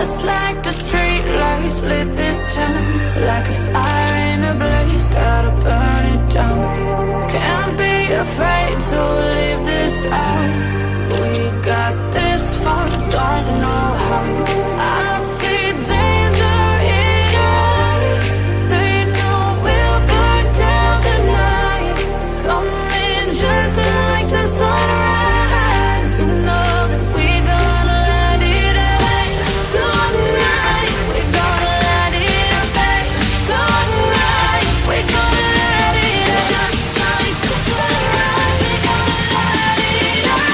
Just like the street lights lit this town, like a fire in a blaze, gotta burn it down. Can't be afraid to leave this out. We got this far, don't know how. I see danger in your eyes. They know we'll burn down the night. Coming just like the sunrise. You know that we're gonna let it away. Tonight, we're gonna let it away. Tonight, we're gonna let it away. Just like the sunrise, we're gonna let it away.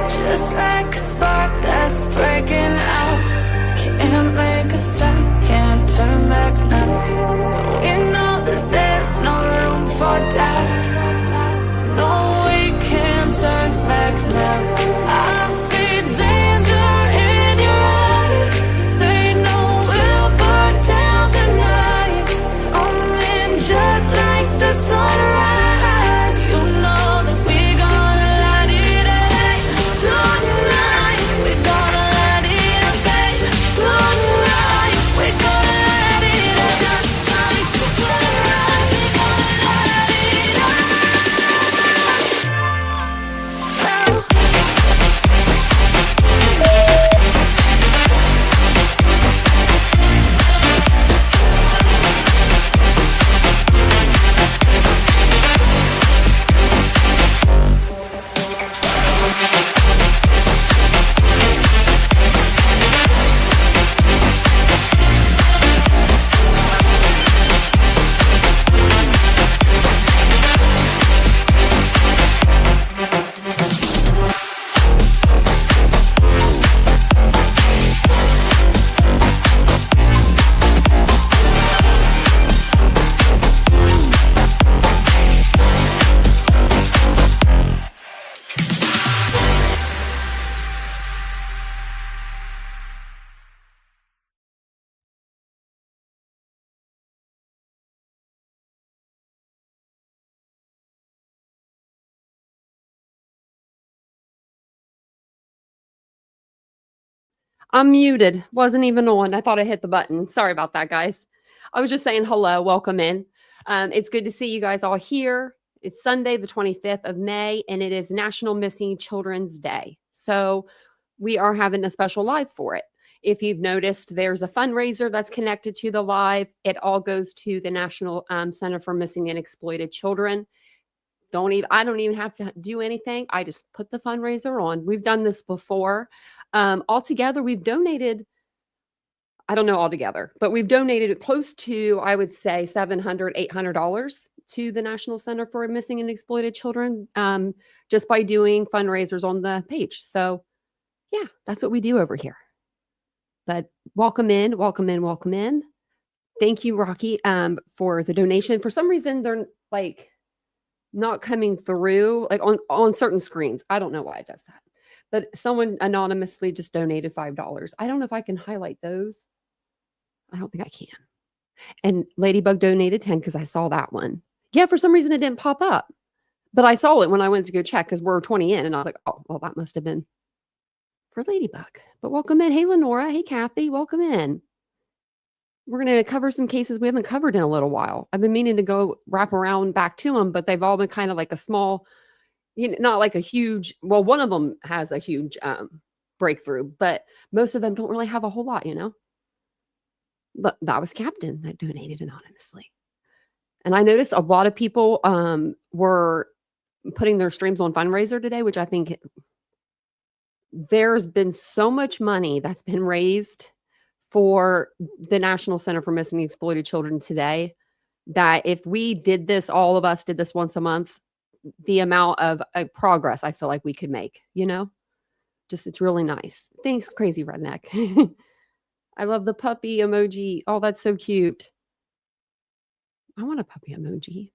Just like a spark that's breaking out. Can't make a stop, can't turn back now. We know that there's no room for doubt. No, we can't turn back now. I see danger in your eyes. They know we'll burn down the night. Coming just like the sunrise. You know that we're gonna let it away. Tonight, we're gonna let it away. Tonight, we're gonna let it away. Just like the sunrise, we're gonna let it away. I'm muted. Wasn't even on. I thought I hit the button. Sorry about that, guys. I was just saying hello. Welcome in. It's good to see you guys all here. It's Sunday, the 25th of May, and it is National Missing Children's Day. So we are having a special live for it. If you've noticed, there's a fundraiser that's connected to the live. It all goes to the National Center for Missing and Exploited Children. I don't even have to do anything. I just put the fundraiser on. We've done this before. Altogether, we've donated, I don't know altogether, but we've donated close to, I would say, $700, $800 to the National Center for Missing and Exploited Children just by doing fundraisers on the page. So yeah, that's what we do over here. But welcome in, welcome in, welcome in. Thank you, Rocky, for the donation. For some reason, they're like not coming through like on certain screens. I don't know why it does that. But someone anonymously just donated $5. I don't know if I can highlight those. I don't think I can. And Ladybug donated 10 because I saw that one. Yeah, for some reason it didn't pop up. But I saw it when I went to go check because we're 20 in. And I was like, oh, well, that must have been for Ladybug. But welcome in. Hey, Lenora. Hey, Kathy. Welcome in. We're going to cover some cases we haven't covered in a little while. I've been meaning to go wrap around back to them, but they've all been kind of like a small, not like a huge, well, one of them has a huge breakthrough, but most of them don't really have a whole lot, But that was Captain that donated anonymously. And I noticed a lot of people were putting their streams on Fundraiser today, which I think there's been so much money that's been raised for the National Center for Missing and Exploited Children today. that if we did this, all of us did this once a month, the amount of progress I feel like we could make, just it's really nice. Thanks, crazy redneck. I love the puppy emoji. Oh, that's so cute. I want a puppy emoji.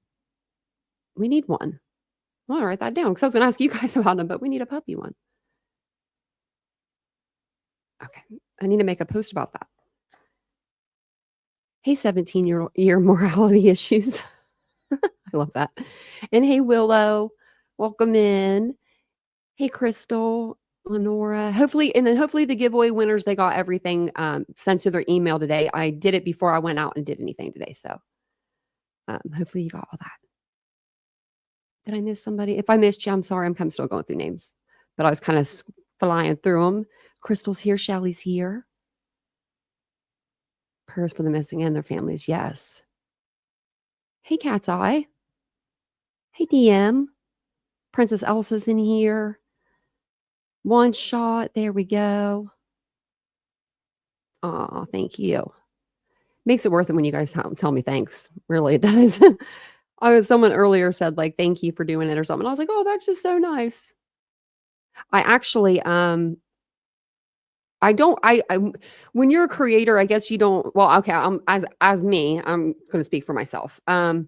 We need one. I want to write that down because I was going to ask you guys about them, but we need a puppy one. Okay. I need to make a post about that. Hey, 17-year morality issues. I love that. And hey, Willow, welcome in. Hey, Crystal, Lenora. Hopefully the giveaway winners, they got everything sent to their email today. I did it before I went out and did anything today. So hopefully you got all that. Did I miss somebody? If I missed you, I'm sorry. I'm kind of still going through names, but I was kind of flying through them. Crystal's here. Shelly's here. Prayers for the missing and their families. Yes. Hey, Cat's Eye. Hey, DM. Princess Elsa's in here. One shot. There we go. Oh, thank you. Makes it worth it when you guys tell me thanks. Really, it does. Someone earlier said, like, thank you for doing it or something. I was like, oh, that's just so nice. I actually, when you're a creator, I guess you don't, well, okay. As me, I'm going to speak for myself. The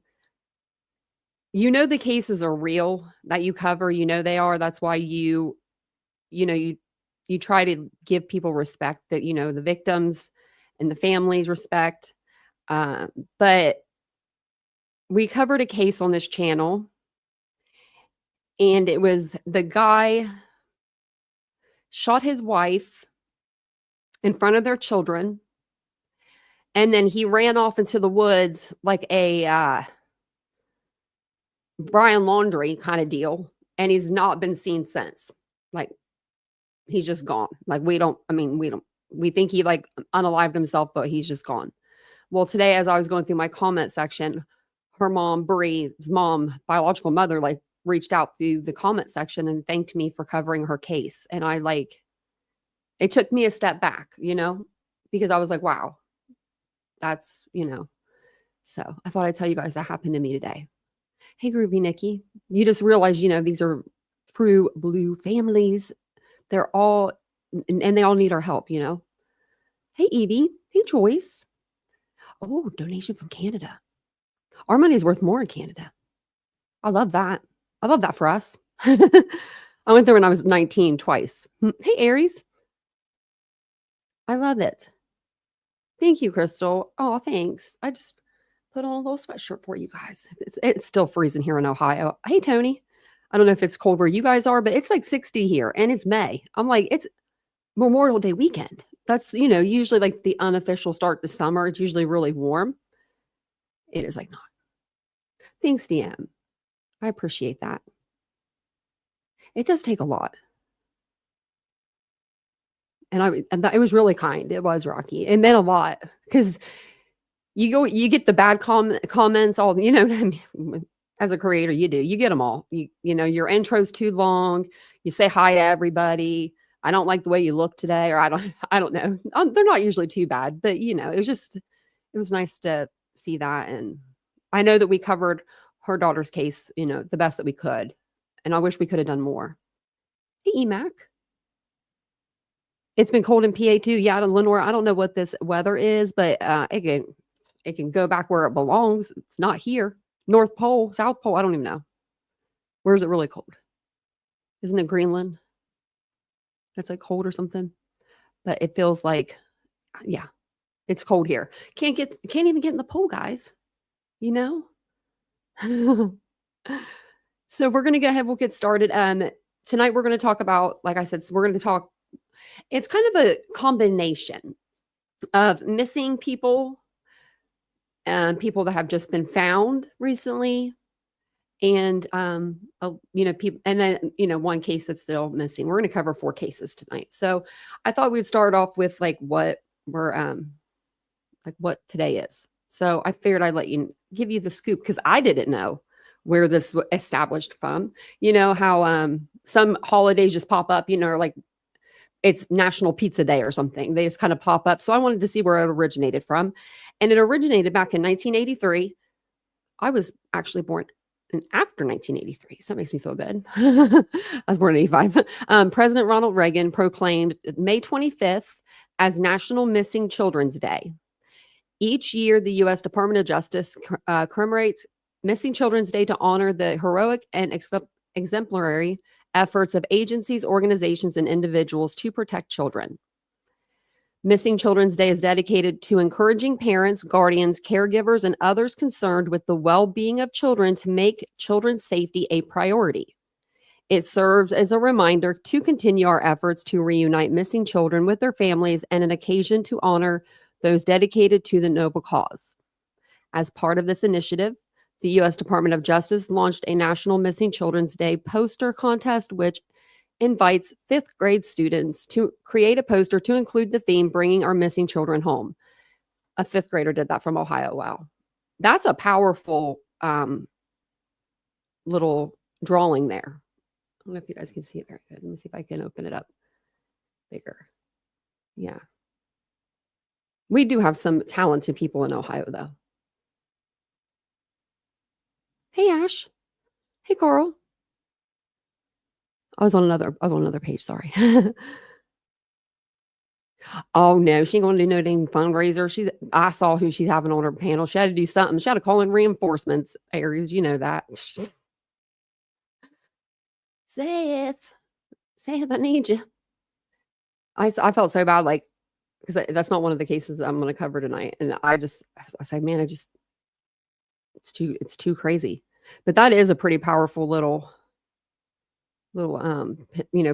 cases are real that you cover, they are, that's why you try to give people respect that, the victims and the families respect. But we covered a case on this channel and it was the guy shot his wife in front of their children. And then he ran off into the woods like a Brian Laundrie kind of deal. And he's not been seen since. Like, he's just gone. Like, we think he like unalived himself, but he's just gone. Well, today, as I was going through my comment section, her mom, Bree's mom, biological mother, like reached out through the comment section and thanked me for covering her case. And it took me a step back, because I was like, wow, that's, so I thought I'd tell you guys that happened to me today. Hey, Groovy Nikki, you just realize, these are true blue families. They're all, and they all need our help, Hey, Evie. Hey, Joyce. Oh, donation from Canada. Our money is worth more in Canada. I love that. I love that for us. I went there when I was 19 twice. Hey, Aries. I love it. Thank you, Crystal. Oh, thanks. I just put on a little sweatshirt for you guys. It's still freezing here in Ohio. Hey, Tony. I don't know if it's cold where you guys are, but it's like 60 here and it's May. I'm like, it's Memorial Day weekend. That's, usually like the unofficial start to summer. It's usually really warm. It is like not. Thanks, DM. I appreciate that. It does take a lot. And it was really kind. It was Rocky. It meant a lot because you get the bad comments, all, what I mean? As a creator, you get them all. Your intro's too long. You say hi to everybody. I don't like the way you look today, or I don't know. They're not usually too bad, but it was nice to see that. And I know that we covered her daughter's case, the best that we could. And I wish we could have done more. Hey, EMAC. It's been cold in PA too. Yeah, Lenore, I don't know what this weather is, but it can go back where it belongs. It's not here. North Pole, South Pole, I don't even know. Where is it really cold? Isn't it Greenland? That's like cold or something. But it feels like, yeah, it's cold here. Can't even get in the pool, guys. So we're going to go ahead. We'll get started. Tonight we're going to talk about, like I said, it's kind of a combination of missing people and people that have just been found recently. And, people, and then, one case that's still missing. We're going to cover 4 cases tonight. So I thought we'd start off with like what what today is. So I figured I'd give you the scoop because I didn't know where this was established from. How some holidays just pop up, like it's National Pizza Day or something. They just kind of pop up. So I wanted to see where it originated from. And it originated back in 1983 I was actually born after 1983, so that makes me feel good. I was born in 85. President Ronald Reagan proclaimed May 25th as National Missing Children's Day. Each year, the U.S. Department of Justice commemorates Missing Children's Day to honor the heroic and exemplary efforts of agencies, organizations, and individuals to protect children. Missing Children's Day is dedicated to encouraging parents, guardians, caregivers, and others concerned with the well-being of children to make children's safety a priority. It serves as a reminder to continue our efforts to reunite missing children with their families and an occasion to honor those dedicated to the noble cause. As part of this initiative, the U.S. Department of Justice launched a National Missing Children's Day poster contest, which invites fifth grade students to create a poster to include the theme, Bringing Our Missing Children Home. A fifth grader did that from Ohio. Wow. That's a powerful little drawing there. I don't know if you guys can see it very good. Let me see if I can open it up bigger. Yeah. We do have some talented people in Ohio, though. Hey, Ash. Hey, Carl. I was on another page. Sorry. Oh no, she ain't gonna do no dang fundraiser. I saw who she's having on her panel. She had to do something. She had to call in reinforcements. Aries, you know that. Seth, I need you. I felt so bad, like, because that's not one of the cases that I'm going to cover tonight, and I said, man, it's too crazy. But that is a pretty powerful little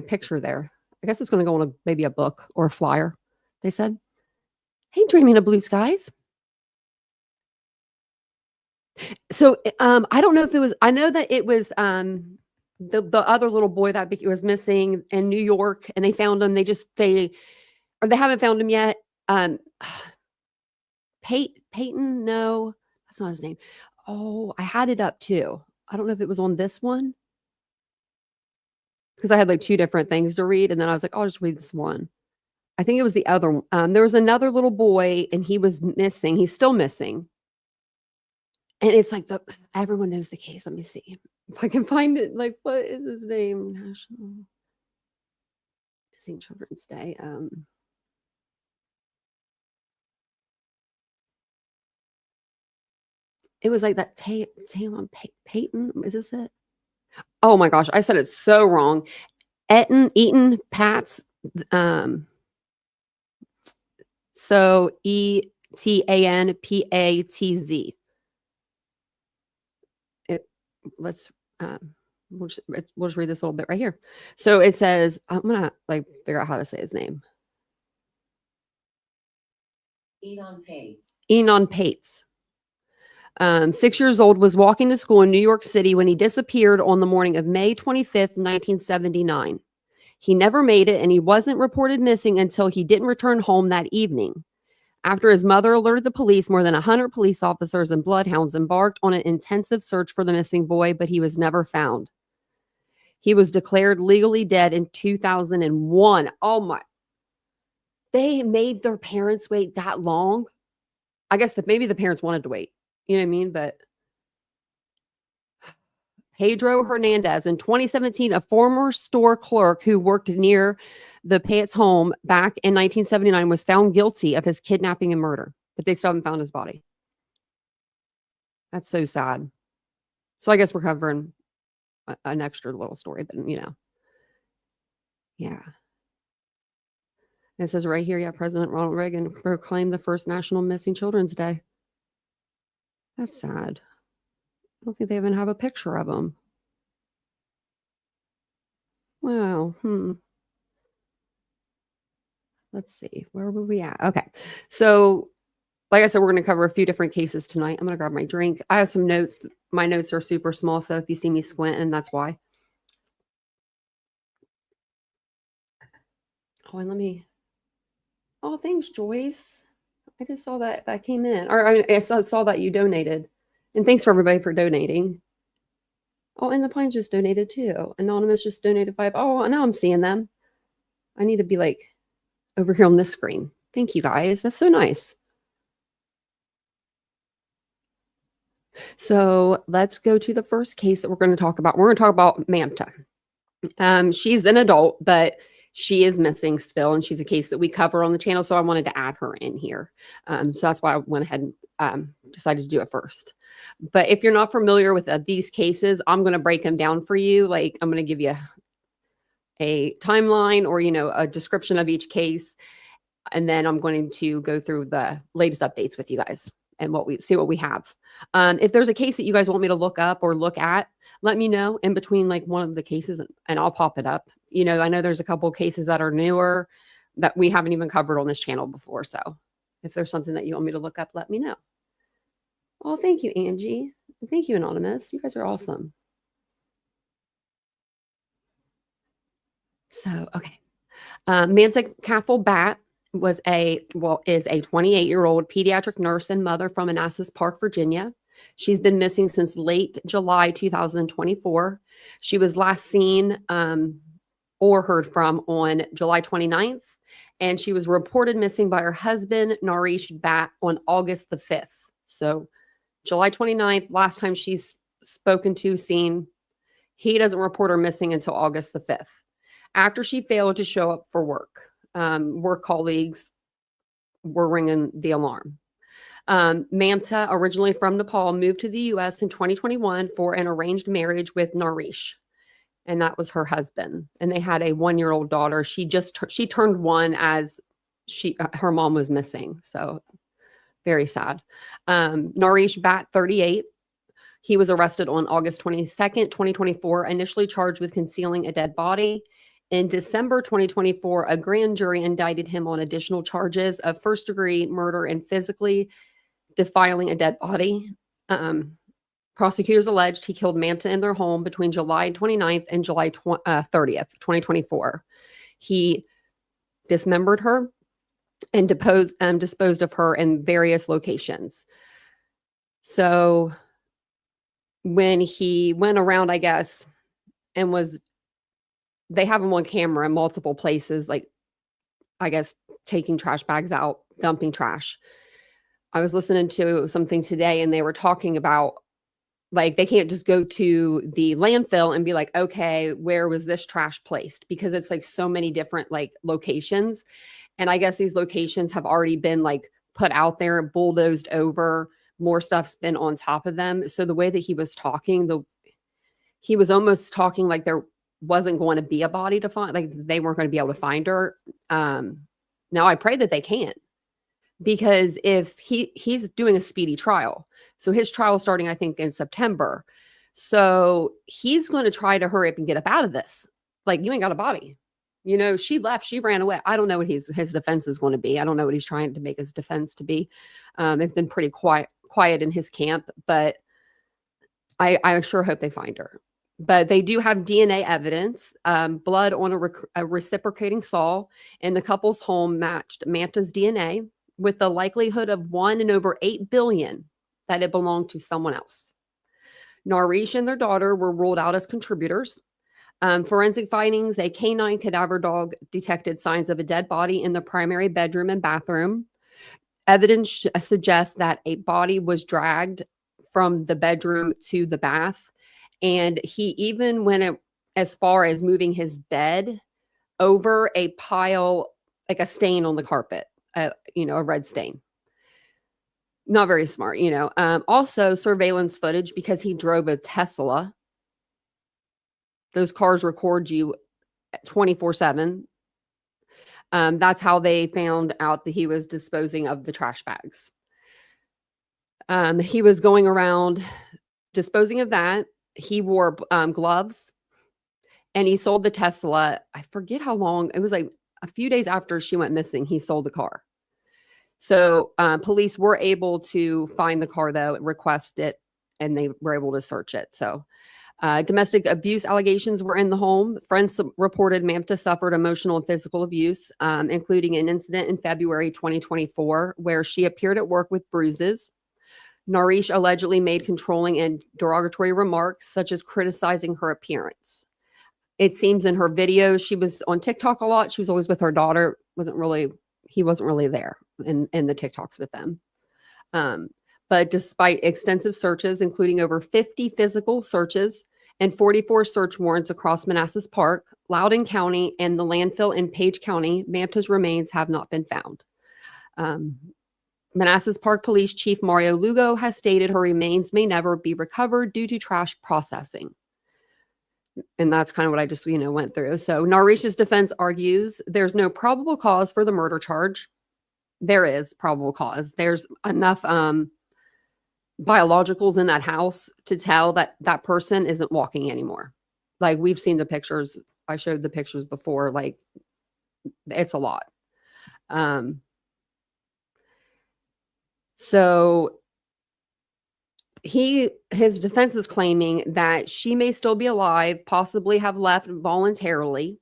picture there. I guess it's going to go on maybe a book or a flyer. They said, "Hey, dreaming of blue skies." So I don't know if it was. I know that it was the other little boy that was missing in New York, and they found him. They haven't found him yet. Peyton, no, that's not his name. Oh, I had it up too. I don't know if it was on this one, because I had like two different things to read, and then I was like, I'll just read this one. I think it was the other one. There was another little boy, and he was missing. He's still missing. And it's like everyone knows the case. Let me see if I can find it. Like, what is his name? National Missing Children's Day. It was like that Peyton. Is this it? Oh my gosh, I said it so wrong. Eaton Patz. So ETANPATZ. We'll just read this little bit right here. So it says, I'm gonna figure out how to say his name. Enon Pates. 6 years old, was walking to school in New York City when he disappeared on the morning of May 25th, 1979. He never made it, and he wasn't reported missing until he didn't return home that evening. After his mother alerted the police, more than 100 police officers and bloodhounds embarked on an intensive search for the missing boy, but he was never found. He was declared legally dead in 2001. Oh my. They made their parents wait that long. I guess that maybe the parents wanted to wait. You know what I mean? But Pedro Hernandez, in 2017, a former store clerk who worked near the Pate's home back in 1979, was found guilty of his kidnapping and murder, but they still haven't found his body. That's so sad. So I guess we're covering an extra little story, but yeah. It says right here, yeah, President Ronald Reagan proclaimed the first National Missing Children's Day. That's sad. I don't think they even have a picture of him. Wow. Let's see. Where were we at? Okay. So, like I said, we're going to cover a few different cases tonight. I'm going to grab my drink. I have some notes. My notes are super small, so if you see me squinting, that's why. Oh, and oh, thanks, Joyce. I just saw that came in. Or I saw that you donated. And thanks for everybody for donating. Oh, and the Pines just donated too. Anonymous just donated $5. Oh, now I'm seeing them. I need to be over here on this screen. Thank you guys. That's so nice. So let's go to the first case that we're going to talk about. We're going to talk about Mamta. She's an adult, but she is missing still, and she's a case that we cover on the channel. So I wanted to add her in here. So that's why I went ahead and decided to do it first. But if you're not familiar with these cases, I'm going to break them down for you. Like I'm going to give you a timeline or, a description of each case. And then I'm going to go through the latest updates with you guys and what we have. If there's a case that you guys want me to look up or look at, let me know in between like one of the cases and I'll pop it up. I know there's a couple of cases that are newer that we haven't even covered on this channel before. So if there's something that you want me to look up, let me know. Oh, thank you, Angie. Thank you, Anonymous. You guys are awesome. So, okay. Mamta Kafle Bhatt is a 28-year-old pediatric nurse and mother from Manassas Park, Virginia. She's been missing since late July 2024. She was last seen or heard from on July 29th, and she was reported missing by her husband, Naresh Bhatt, on August the 5th. So July 29th, last time she's spoken to, seen. He doesn't report her missing until August the 5th. After she failed to show up for work, work colleagues were ringing the alarm. Mamta, originally from Nepal, moved to the U.S. in 2021 for an arranged marriage with Naresh, and that was her husband. And they had a 1-year-old daughter. She turned 1 as her mom was missing. So very sad. Naresh Bhatt, 38. He was arrested on August 22nd, 2024, initially charged with concealing a dead body. In December 2024, a grand jury indicted him on additional charges of first-degree murder and physically defiling a dead body. Prosecutors alleged he killed Mamta in their home between July 29th and July 30th, 2024. He dismembered her and disposed of her in various locations. So when he went around, I guess, and they have him on camera in multiple places, like, I guess, taking trash bags out, dumping trash. I was listening to something today and they were talking about, like, they can't just go to the landfill and be like, okay, where was this trash placed? Because it's like so many different like locations. And I guess these locations have already been like put out there, bulldozed over, more stuff's been on top of them. So the way that he was talking, he was almost talking like there wasn't going to be a body to find, like they weren't going to be able to find her. Now I pray that they can, because if he's doing a speedy trial, so his trial is starting, I think, in September. So he's going to try to hurry up and get up out of this. Like, you ain't got a body. She left, she ran away. I don't know what his defense is going to be. I don't know what he's trying to make his defense to be. It's been pretty quiet in his camp, but I sure hope they find her. But they do have DNA evidence. Blood on a reciprocating saw in the couple's home matched Mamta's DNA, with the likelihood of 1 in over 8 billion that it belonged to someone else. Naresh and their daughter were ruled out as contributors. Forensic findings: a canine cadaver dog detected signs of a dead body in the primary bedroom and bathroom. Evidence suggests that a body was dragged from the bedroom to the bath. And he even went as far as moving his bed over a pile, like a stain on the carpet, a red stain. Not very smart, Also, surveillance footage, because he drove a Tesla. Those cars record you 24/7. That's how they found out that he was disposing of the trash bags. He was going around disposing of that. He wore gloves, and he sold the Tesla. I forget how long. It was like a few days after she went missing, he sold the car. So police were able to find the car, though, request it, and they were able to search it. So domestic abuse allegations were in the home. Friends reported Mamta suffered emotional and physical abuse, including an incident in February 2024 where she appeared at work with bruises. Naresh allegedly made controlling and derogatory remarks, such as criticizing her appearance. It seems in her videos, she was on TikTok a lot. She was always with her daughter. He wasn't really there in the TikToks with them. But despite extensive searches, including over 50 physical searches and 44 search warrants across Manassas Park, Loudoun County, and the landfill in Page County, Mamta's remains have not been found. Manassas Park Police Chief Mario Lugo has stated her remains may never be recovered due to trash processing. And that's kind of what I just, went through. So Narish's defense argues there's no probable cause for the murder charge. There is probable cause. There's enough biologicals in that house to tell that that person isn't walking anymore. Like, we've seen the pictures. I showed the pictures before. Like, it's a lot. So his defense is claiming that she may still be alive, possibly have left voluntarily.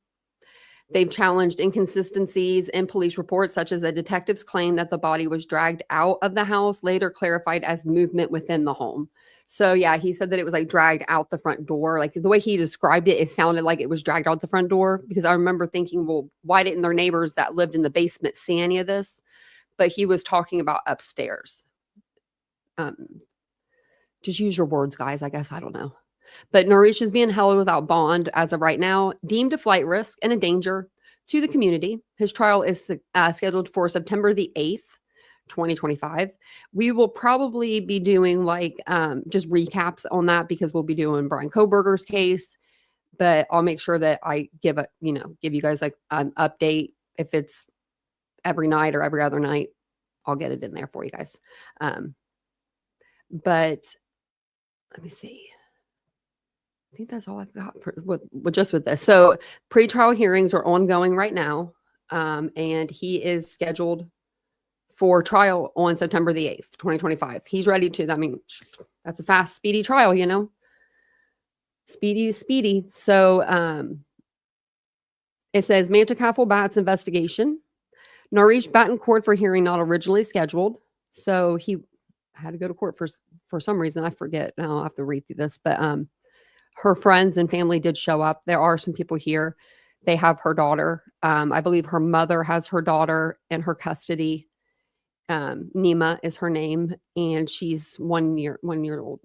They've challenged inconsistencies in police reports, such as a detective's claim that the body was dragged out of the house, later clarified as movement within the home. So yeah, he said that it was like dragged out the front door. Like, the way he described it, it sounded like it was dragged out the front door, because I remember thinking, well, why didn't their neighbors that lived in the basement see any of this? But he was talking about upstairs. Just use your words, guys. I guess, I don't know. But Narish is being held without bond as of right now, deemed a flight risk and a danger to the community. His trial is scheduled for September the 8th, 2025. We will probably be doing just recaps on that, because we'll be doing Brian Kohberger's case. But I'll make sure that I give you guys like an update. If it's every night or every other night, I'll get it in there for you guys. But let me see. I think that's all I've got with this. So pretrial hearings are ongoing right now. And he is scheduled for trial on September the 8th, 2025. He's ready to, that's a fast, speedy trial, Speedy is speedy. So it says Mamta Kafle Bhatt's investigation. Narish Bhatt in court for hearing not originally scheduled. So he had to go to court for some reason. I forget. Now I'll have to read through this. But her friends and family did show up. There are some people here. They have her daughter. I believe her mother has her daughter in her custody. Nima is her name, and she's 1 year old.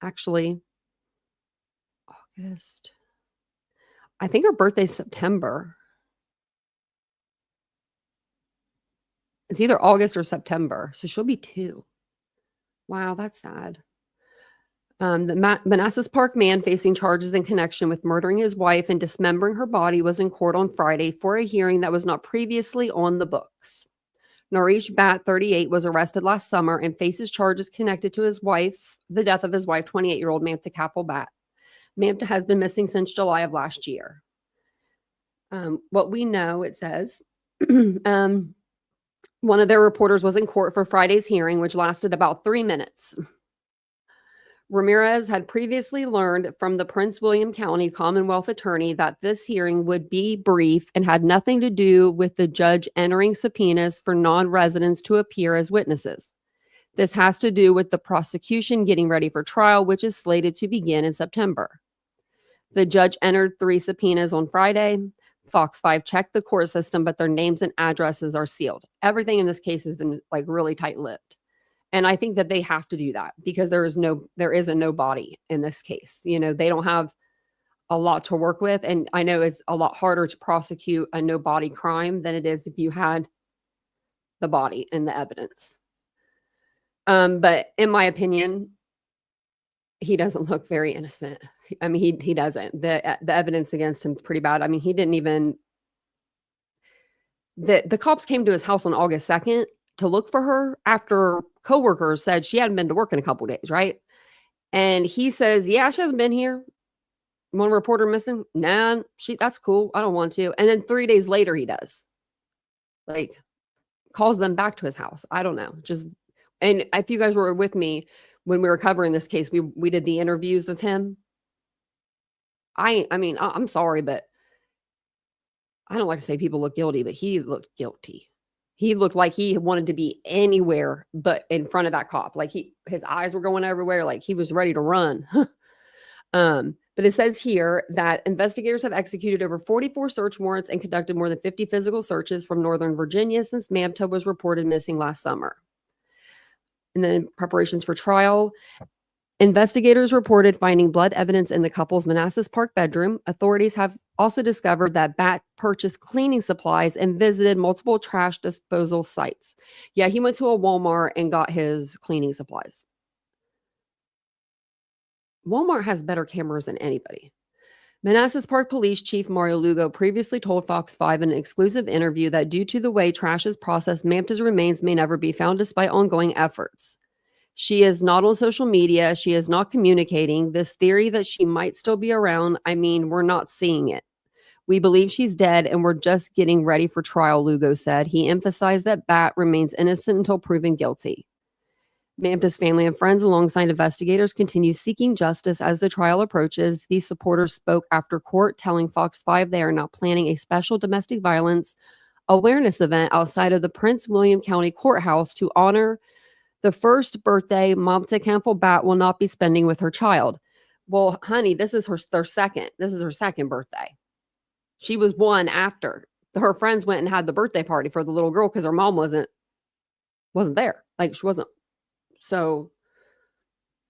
Actually, August. I think her birthday's September. It's either August or September, so she'll be 2. Wow, that's sad. The Manassas Park man facing charges in connection with murdering his wife and dismembering her body was in court on Friday for a hearing that was not previously on the books. Narish Bhatt, 38, was arrested last summer and faces charges connected to his wife, the death of his wife, 28-year-old Mamta Kafle Bhatt. Mamta has been missing since July of last year. What we know, it says, one of their reporters was in court for Friday's hearing, which lasted about 3 minutes. Ramirez had previously learned from the Prince William County Commonwealth attorney that this hearing would be brief and had nothing to do with the judge entering subpoenas for non-residents to appear as witnesses. This has to do with the prosecution getting ready for trial, which is slated to begin in September. The judge entered 3 subpoenas on Friday. Fox 5 checked the court system, but their names and addresses are sealed. Everything in this case has been really tight-lipped. And I think that they have to do that, because there is a no body in this case. They don't have a lot to work with. And I know it's a lot harder to prosecute a no body crime than it is if you had the body and the evidence. But in my opinion, he doesn't look very innocent. He doesn't. The evidence against him is pretty bad. He didn't even. The cops came to his house on August 2nd to look for her after coworkers said she hadn't been to work in a couple of days, right? And he says, yeah, she hasn't been here. One reporter missing? Nah, that's cool. I don't want to. And then 3 days later, he does. Calls them back to his house. I don't know. And if you guys were with me when we were covering this case, we did the interviews with him. I'm sorry, but I don't like to say people look guilty, but he looked guilty. He looked like he wanted to be anywhere but in front of that cop. His eyes were going everywhere. He was ready to run. But it says here that investigators have executed over 44 search warrants and conducted more than 50 physical searches from Northern Virginia since Mamta was reported missing last summer. And then preparations for trial. Investigators reported finding blood evidence in the couple's Manassas Park bedroom. Authorities have also discovered that Bhatt purchased cleaning supplies and visited multiple trash disposal sites. Yeah, he went to a Walmart and got his cleaning supplies. Walmart has better cameras than anybody. Manassas Park Police Chief Mario Lugo previously told Fox 5 in an exclusive interview that due to the way trash is processed, Mamta's remains may never be found despite ongoing efforts. She is not on social media. She is not communicating. This theory that she might still be around, I mean, we're not seeing it. We believe she's dead and we're just getting ready for trial, Lugo said. He emphasized that Bhatt remains innocent until proven guilty. Mamta's family and friends, alongside investigators, continue seeking justice as the trial approaches. These supporters spoke after court, telling Fox 5 they are now planning a special domestic violence awareness event outside of the Prince William County Courthouse to honor the first birthday Mamta Bhatt will not be spending with her child. Well, honey, this is her second. This is her second birthday. She was one after. Her friends went and had the birthday party for the little girl because her mom wasn't there. Like, she wasn't. So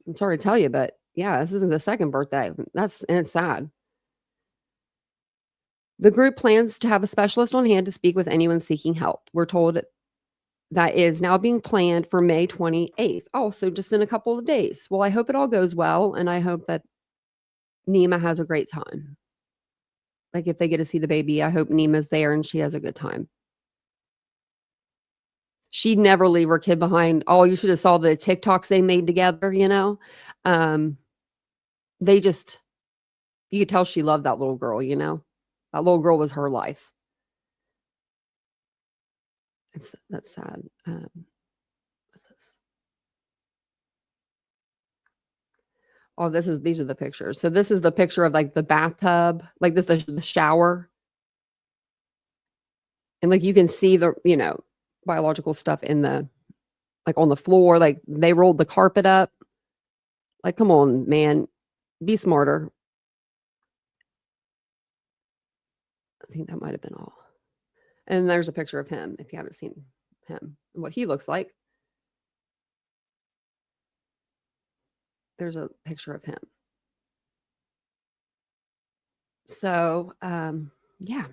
I'm sorry to tell you, but yeah, this is the second birthday. And it's sad. The group plans to have a specialist on hand to speak with anyone seeking help. We're told that is now being planned for May 28th. Oh, so just in a couple of days. Well, I hope it all goes well, and I hope that Nima has a great time. Like, if they get to see the baby, I hope Nima's there and she has a good time. She'd never leave her kid behind. Oh, you should have saw the TikToks they made together, you know? You could tell she loved that little girl, you know? That little girl was her life. That's sad. What's this? Oh, these are the pictures. So this is the picture of like the bathtub, like this, the shower. And like you can see the, biological stuff in the, like on the floor, like they rolled the carpet up. Like, come on, man, be smarter. I think that might have been all. And there's a picture of him, if you haven't seen him, and what he looks like. There's a picture of him. So, yeah,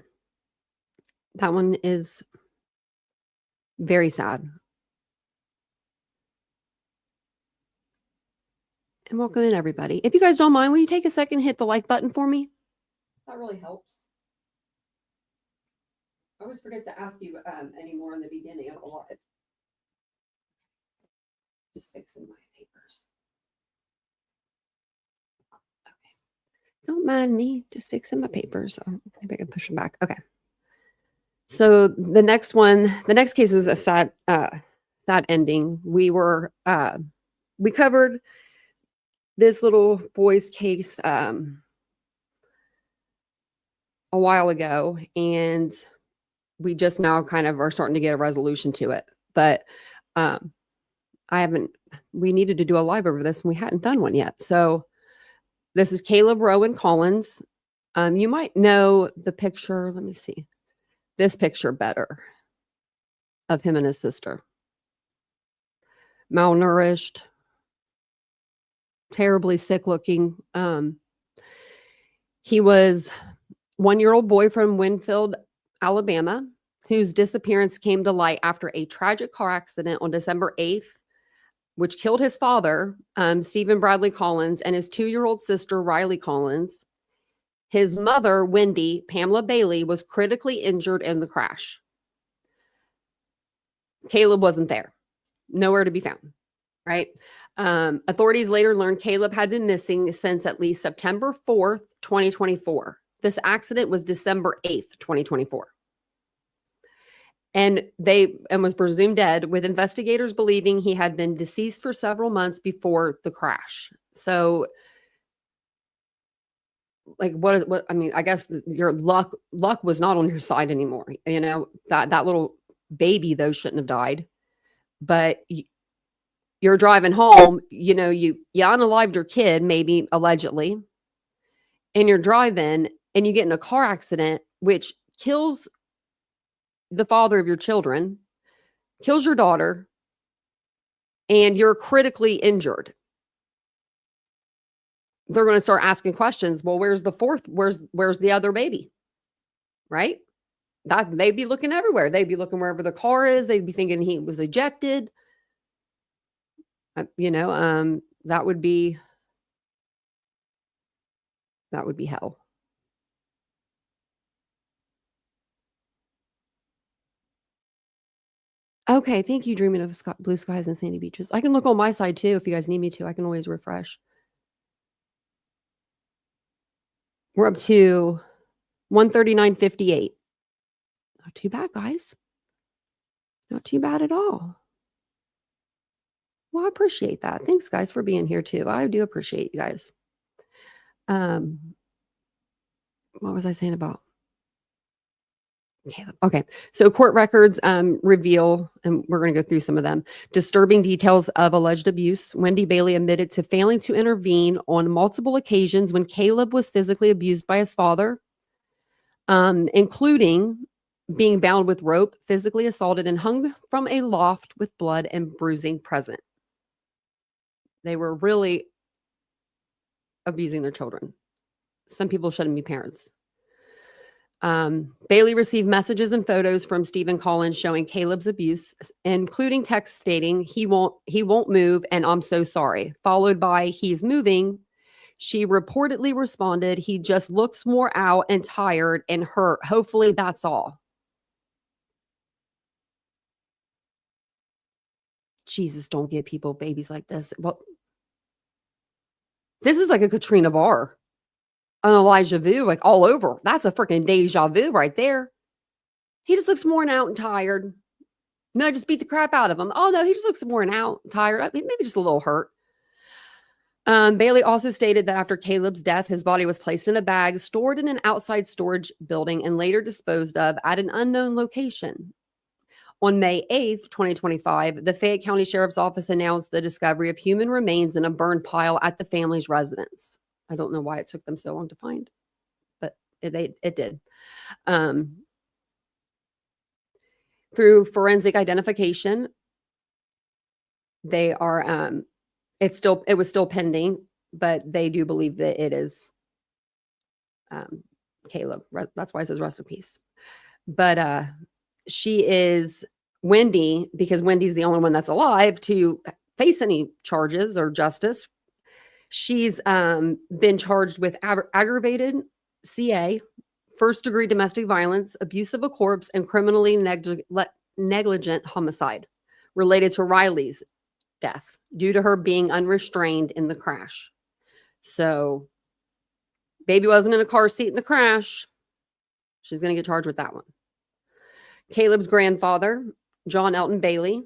that one is very sad. And welcome in, everybody. If you guys don't mind, will you take a second and hit the like button for me? That really helps. I always forget to ask you anymore in the beginning of a live. Just fixing my papers. Okay. Don't mind me, just fixing my papers. Oh, maybe I can push them back. Okay. So the next case is a sad ending. We covered this little boy's case a while ago, and we just now kind of are starting to get a resolution to it. But we needed to do a live over this and we hadn't done one yet. So this is Caleb Rowan Collins. You might know the picture. Let me see this picture better of him and his sister. Malnourished, terribly sick looking. He was 1-year-old boy from Winfield, Alabama, whose disappearance came to light after a tragic car accident on December 8th, which killed his father, Stephen Bradley Collins, and his 2-year-old sister, Riley Collins. His mother, Wendy Pamela Bailey, was critically injured in the crash. Caleb wasn't there. Nowhere to be found, right? Authorities later learned Caleb had been missing since at least September 4th, 2024. This accident was December 8th, 2024. And was presumed dead, with investigators believing he had been deceased for several months before the crash. So, like, what I mean, I guess your luck was not on your side anymore. You know, that little baby, though, shouldn't have died. But you're driving home, you unalived your kid, maybe allegedly, and you're driving and you get in a car accident, which kills the father of your children, kills your daughter, and you're critically injured, they're going to start asking questions. Well, where's the fourth? Where's the other baby? Right? That they'd be looking everywhere. They'd be looking wherever the car is. They'd be thinking he was ejected. That would be hell. Okay, thank you, Dreaming of Blue Skies and Sandy Beaches. I can look on my side too if you guys need me to. I can always refresh. We're up to 139.58. Not too bad, guys. Not too bad at all. Well, I appreciate that. Thanks, guys, for being here too. I do appreciate you guys. What was I saying about Caleb? Okay, so court records reveal, and we're going to go through some of them, disturbing details of alleged abuse. Wendy Bailey admitted to failing to intervene on multiple occasions when Caleb was physically abused by his father, including being bound with rope, physically assaulted, and hung from a loft with blood and bruising present. They were really abusing their children. Some people shouldn't be parents. Bailey received messages and photos from Stephen Collins showing Caleb's abuse, including text stating, he won't move and I'm so sorry, followed by he's moving. She reportedly responded, he just looks more out and tired and hurt. Hopefully that's all. Jesus, don't give people babies like this. Well, this is like a Katrina Barr, an Elijah Vu, like all over. That's a freaking deja vu right there. He just looks worn out and tired. No, I just beat the crap out of him. Oh no, he just looks worn out, tired, maybe just a little hurt. Bailey also stated that after Caleb's death, his body was placed in a bag, stored in an outside storage building, and later disposed of at an unknown location. On May 8th, 2025, the Fayette County Sheriff's Office announced the discovery of human remains in a burn pile at the family's residence. I don't know why it took them so long to find, but it did. Through forensic identification, they are it was still pending, but they do believe that it is Caleb. That's why it says rest in peace. But she is Wendy, because Wendy's the only one that's alive to face any charges or justice. She's been charged with aggravated CA, first-degree domestic violence, abuse of a corpse, and criminally negligent homicide related to Riley's death due to her being unrestrained in the crash. So, baby wasn't in a car seat in the crash. She's going to get charged with that one. Caleb's grandfather, John Elton Bailey,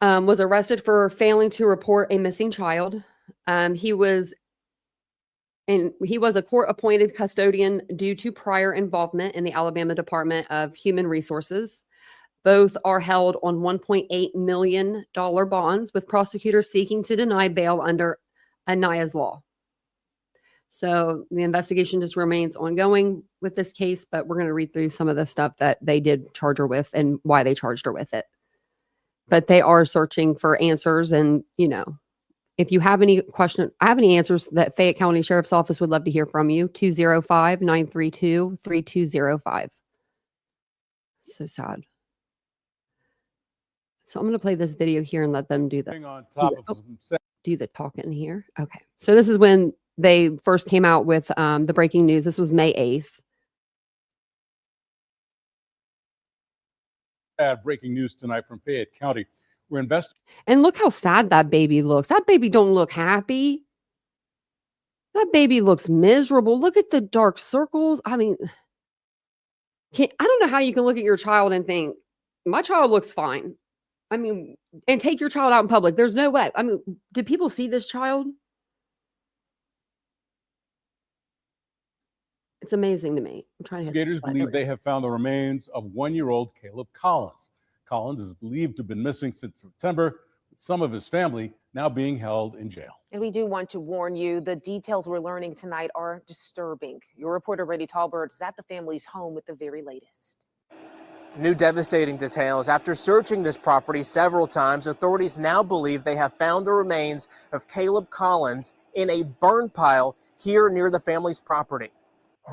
was arrested for failing to report a missing child. He was a court-appointed custodian due to prior involvement in the Alabama Department of Human Resources. Both are held on $1.8 million bonds, with prosecutors seeking to deny bail under Aniah's law. So the investigation just remains ongoing with this case, but we're going to read through some of the stuff that they did charge her with and why they charged her with it. But they are searching for answers. And, if you have any answers that Fayette County Sheriff's Office would love to hear from you, 205-932-3205. So sad. So I'm going to play this video here and let them do the talking here. Okay. So this is when they first came out with the breaking news. This was May 8th. Breaking news tonight from Fayette County. We're investigating. And look how sad that baby looks. That baby don't look happy. That baby looks miserable. Look at the dark circles. I mean, I don't know how you can look at your child and think, my child looks fine. I mean, and take your child out in public. There's no way. I mean, did people see this child? It's amazing to me. I'm trying to. Investigators believe they have found the remains of 1-year-old Caleb Collins. Collins is believed to have been missing since September, with some of his family now being held in jail. And we do want to warn you, the details we're learning tonight are disturbing. Your reporter, Brady Talbert, is at the family's home with the very latest. New devastating details. After searching this property several times, authorities now believe they have found the remains of Caleb Collins in a burn pile here near the family's property.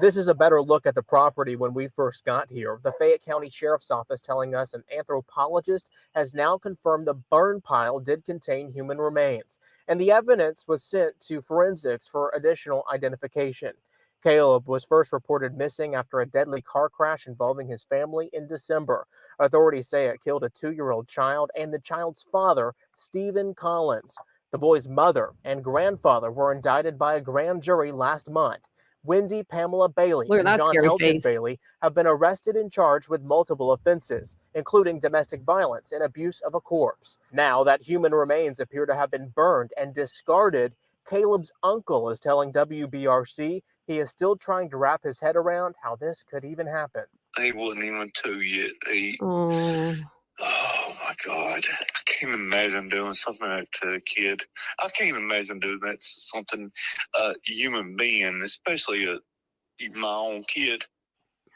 This is a better look at the property when we first got here. The Fayette County Sheriff's Office telling us an anthropologist has now confirmed the burn pile did contain human remains, and the evidence was sent to forensics for additional identification. Caleb was first reported missing after a deadly car crash involving his family in December. Authorities say it killed a 2-year-old child and the child's father, Stephen Collins. The boy's mother and grandfather were indicted by a grand jury last month. Wendy Pamela Bailey Look at and that John scary Elton face. Bailey have been arrested and charged with multiple offenses, including domestic violence and abuse of a corpse. Now that human remains appear to have been burned and discarded, Caleb's uncle is telling WBRC he is still trying to wrap his head around how this could even happen. He wasn't even 2 yet. Oh, Oh my God. I can't imagine doing something like that to a kid. I can't imagine doing that to something, a human being, especially my own kid.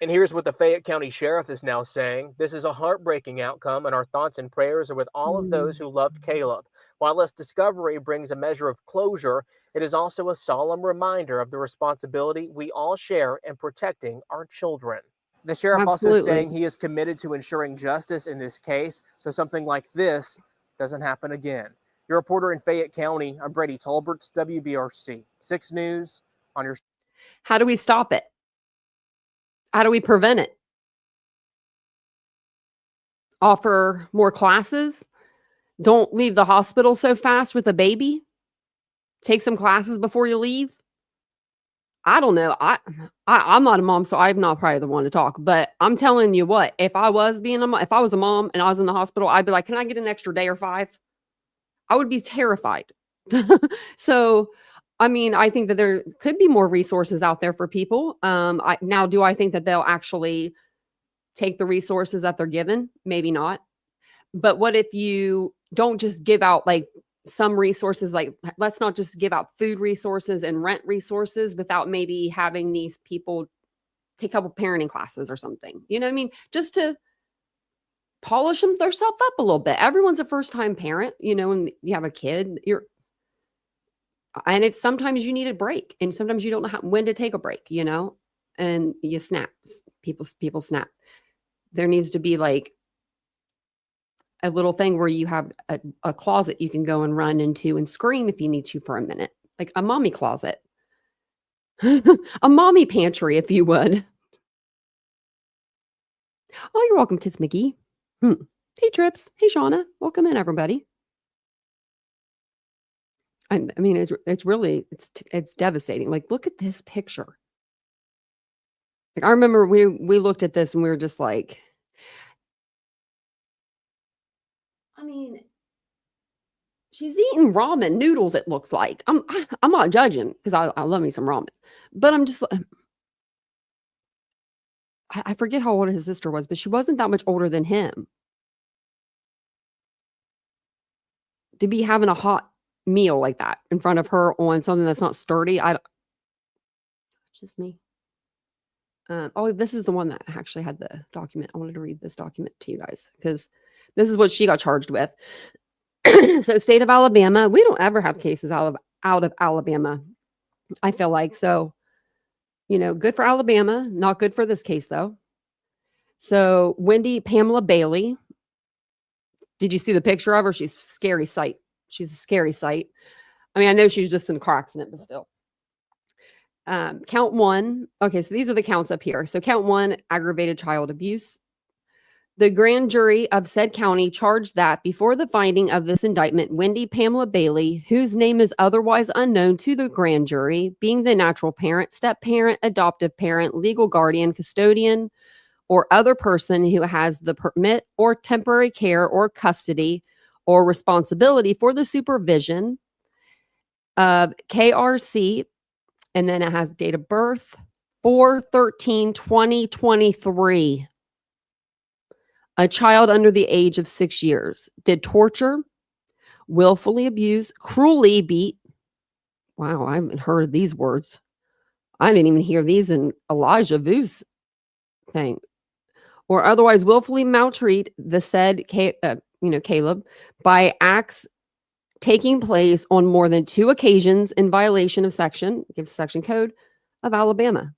And here's what the Fayette County Sheriff is now saying. This is a heartbreaking outcome, and our thoughts and prayers are with all of those who loved Caleb. While this discovery brings a measure of closure, it is also a solemn reminder of the responsibility we all share in protecting our children. The sheriff also Absolutely. saying he is committed to ensuring justice in this case, so something like this doesn't happen again. Your reporter in Fayette County, I'm Brady Tolbert, WBRC 6 News on your. how do we stop it? How do we prevent it? Offer more classes. Don't leave the hospital so fast with a baby. Take some classes before you leave. I don't know. I'm not a mom, so I'm not probably the one to talk. But I'm telling you what, if I was a mom and I was in the hospital, I'd be like, can I get an extra day or 5? I would be terrified. So, I mean, I think that there could be more resources out there for people. Now, do I think that they'll actually take the resources that they're given? Maybe not. But what if you don't just give out like some resources, like let's not just give out food resources and rent resources without maybe having these people take a couple parenting classes or something. You know what I mean? Just to polish them themselves up a little bit. Everyone's a first-time parent, you know, when you have a kid, and it's sometimes you need a break, and sometimes you don't know when to take a break, you know, and you snap. People snap. There needs to be like a little thing where you have a closet you can go and run into and scream if you need to for a minute, like a mommy closet, a mommy pantry, if you would. Oh, you're welcome, Tits McGee. Hey, Trips. Hey, Shauna. Welcome in, everybody. I mean, it's really devastating. Like, look at this picture. Like, I remember we looked at this and we were just like, I mean, she's eating ramen noodles, it looks like. I'm not judging because I love me some ramen. But I'm just I forget how old his sister was, but she wasn't that much older than him. To be having a hot meal like that in front of her on something that's not sturdy, just me. Oh, this is the one that actually had the document. I wanted to read this document to you guys because this is what she got charged with. So, state of Alabama, we don't ever have cases out of Alabama, I feel like. So, you know, good for Alabama, not good for this case, though. So, Wendy Pamela Bailey. Did you see the picture of her? She's a scary sight. She's a scary sight. I mean, I know she's just in a car accident, but still. Count 1. Okay, so these are the counts up here. So count 1, aggravated child abuse. The grand jury of said county charged that before the finding of this indictment, Wendy Pamela Bailey, whose name is otherwise unknown to the grand jury, being the natural parent, step parent, adoptive parent, legal guardian, custodian, or other person who has the permit or temporary care or custody or responsibility for the supervision of KRC, and then it has date of birth, 4/13/2023. A child under the age of 6 years did torture, willfully abuse, cruelly beat. Wow, I haven't heard these words. I didn't even hear these in Elijah Vu's thing. or otherwise willfully maltreat the said Caleb by acts taking place on more than 2 occasions in violation of section code of Alabama.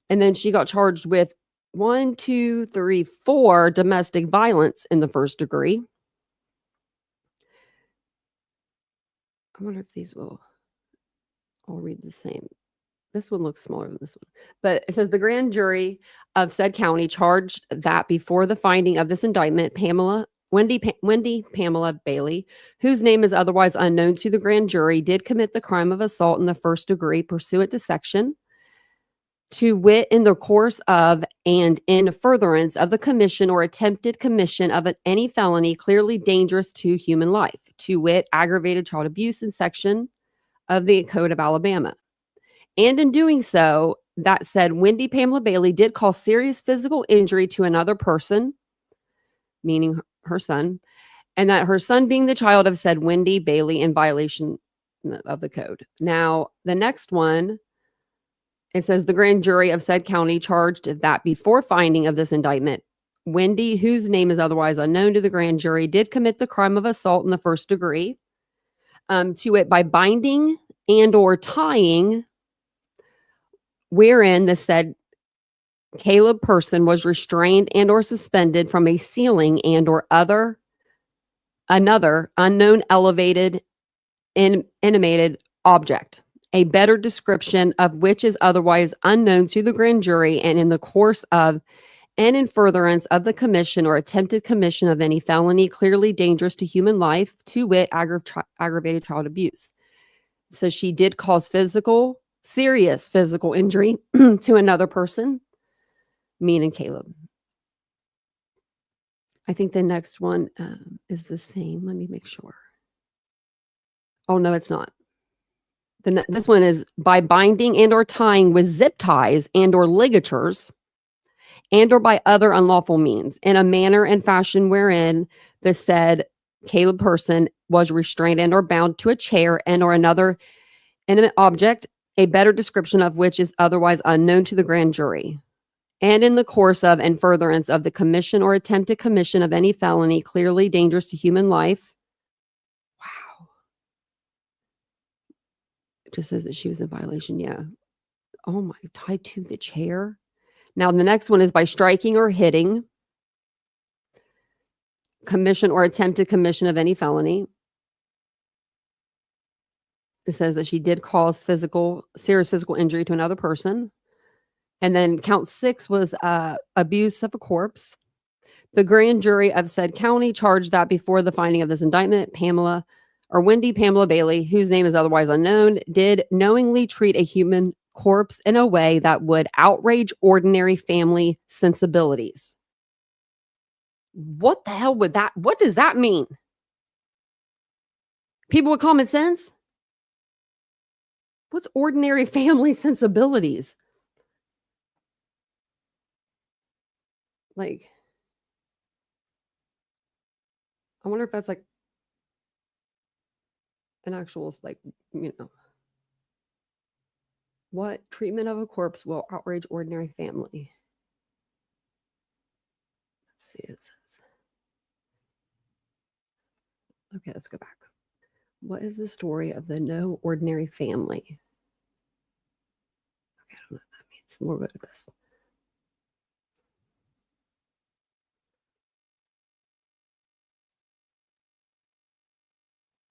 And then she got charged with 4 domestic violence in the first degree. I wonder if these will all read the same. This one looks smaller than this one. But it says the grand jury of said county charged that before the finding of this indictment, Wendy Pamela Bailey, whose name is otherwise unknown to the grand jury, did commit the crime of assault in the first degree pursuant to section, to wit, in the course of and in furtherance of the commission or attempted commission of any felony clearly dangerous to human life, to wit, aggravated child abuse in section of the Code of Alabama. And in doing so, that said, Wendy Pamela Bailey did cause serious physical injury to another person, meaning her son, and that her son being the child of said Wendy Bailey in violation of the code. Now, the next one, it says the grand jury of said county charged that before finding of this indictment, Wendy, whose name is otherwise unknown to the grand jury, did commit the crime of assault in the first degree, to it by binding and or tying, wherein the said Caleb person was restrained and or suspended from a ceiling and or another unknown elevated animated object, a better description of which is otherwise unknown to the grand jury, and in the course of and in furtherance of the commission or attempted commission of any felony clearly dangerous to human life, to wit, aggravated child abuse. So she did cause serious physical injury to another person, meaning Caleb. I think the next one is the same. Let me make sure. Oh, no, it's not. This one is by binding and or tying with zip ties and or ligatures and or by other unlawful means in a manner and fashion wherein the said Caleb person was restrained and or bound to a chair and or another inanimate object, a better description of which is otherwise unknown to the grand jury, and in the course of and furtherance of the commission or attempted commission of any felony clearly dangerous to human life. Wow. It just says that she was in violation. Yeah. Oh my, tied to the chair. Now the next one is by striking or hitting, commission or attempted commission of any felony. It says that she did cause serious physical injury to another person. And then count 6 was abuse of a corpse. The grand jury of said county charged that before the finding of this indictment, Wendy Pamela Bailey, whose name is otherwise unknown, did knowingly treat a human corpse in a way that would outrage ordinary family sensibilities. What the hell would that, what does that mean? People with common sense? What's ordinary family sensibilities? Like, I wonder if that's like an actual, like, what treatment of a corpse will outrage ordinary family? Let's see. It says. Okay, let's go back. What is the story of the no ordinary family? Okay, I don't know what that means. We'll go to this.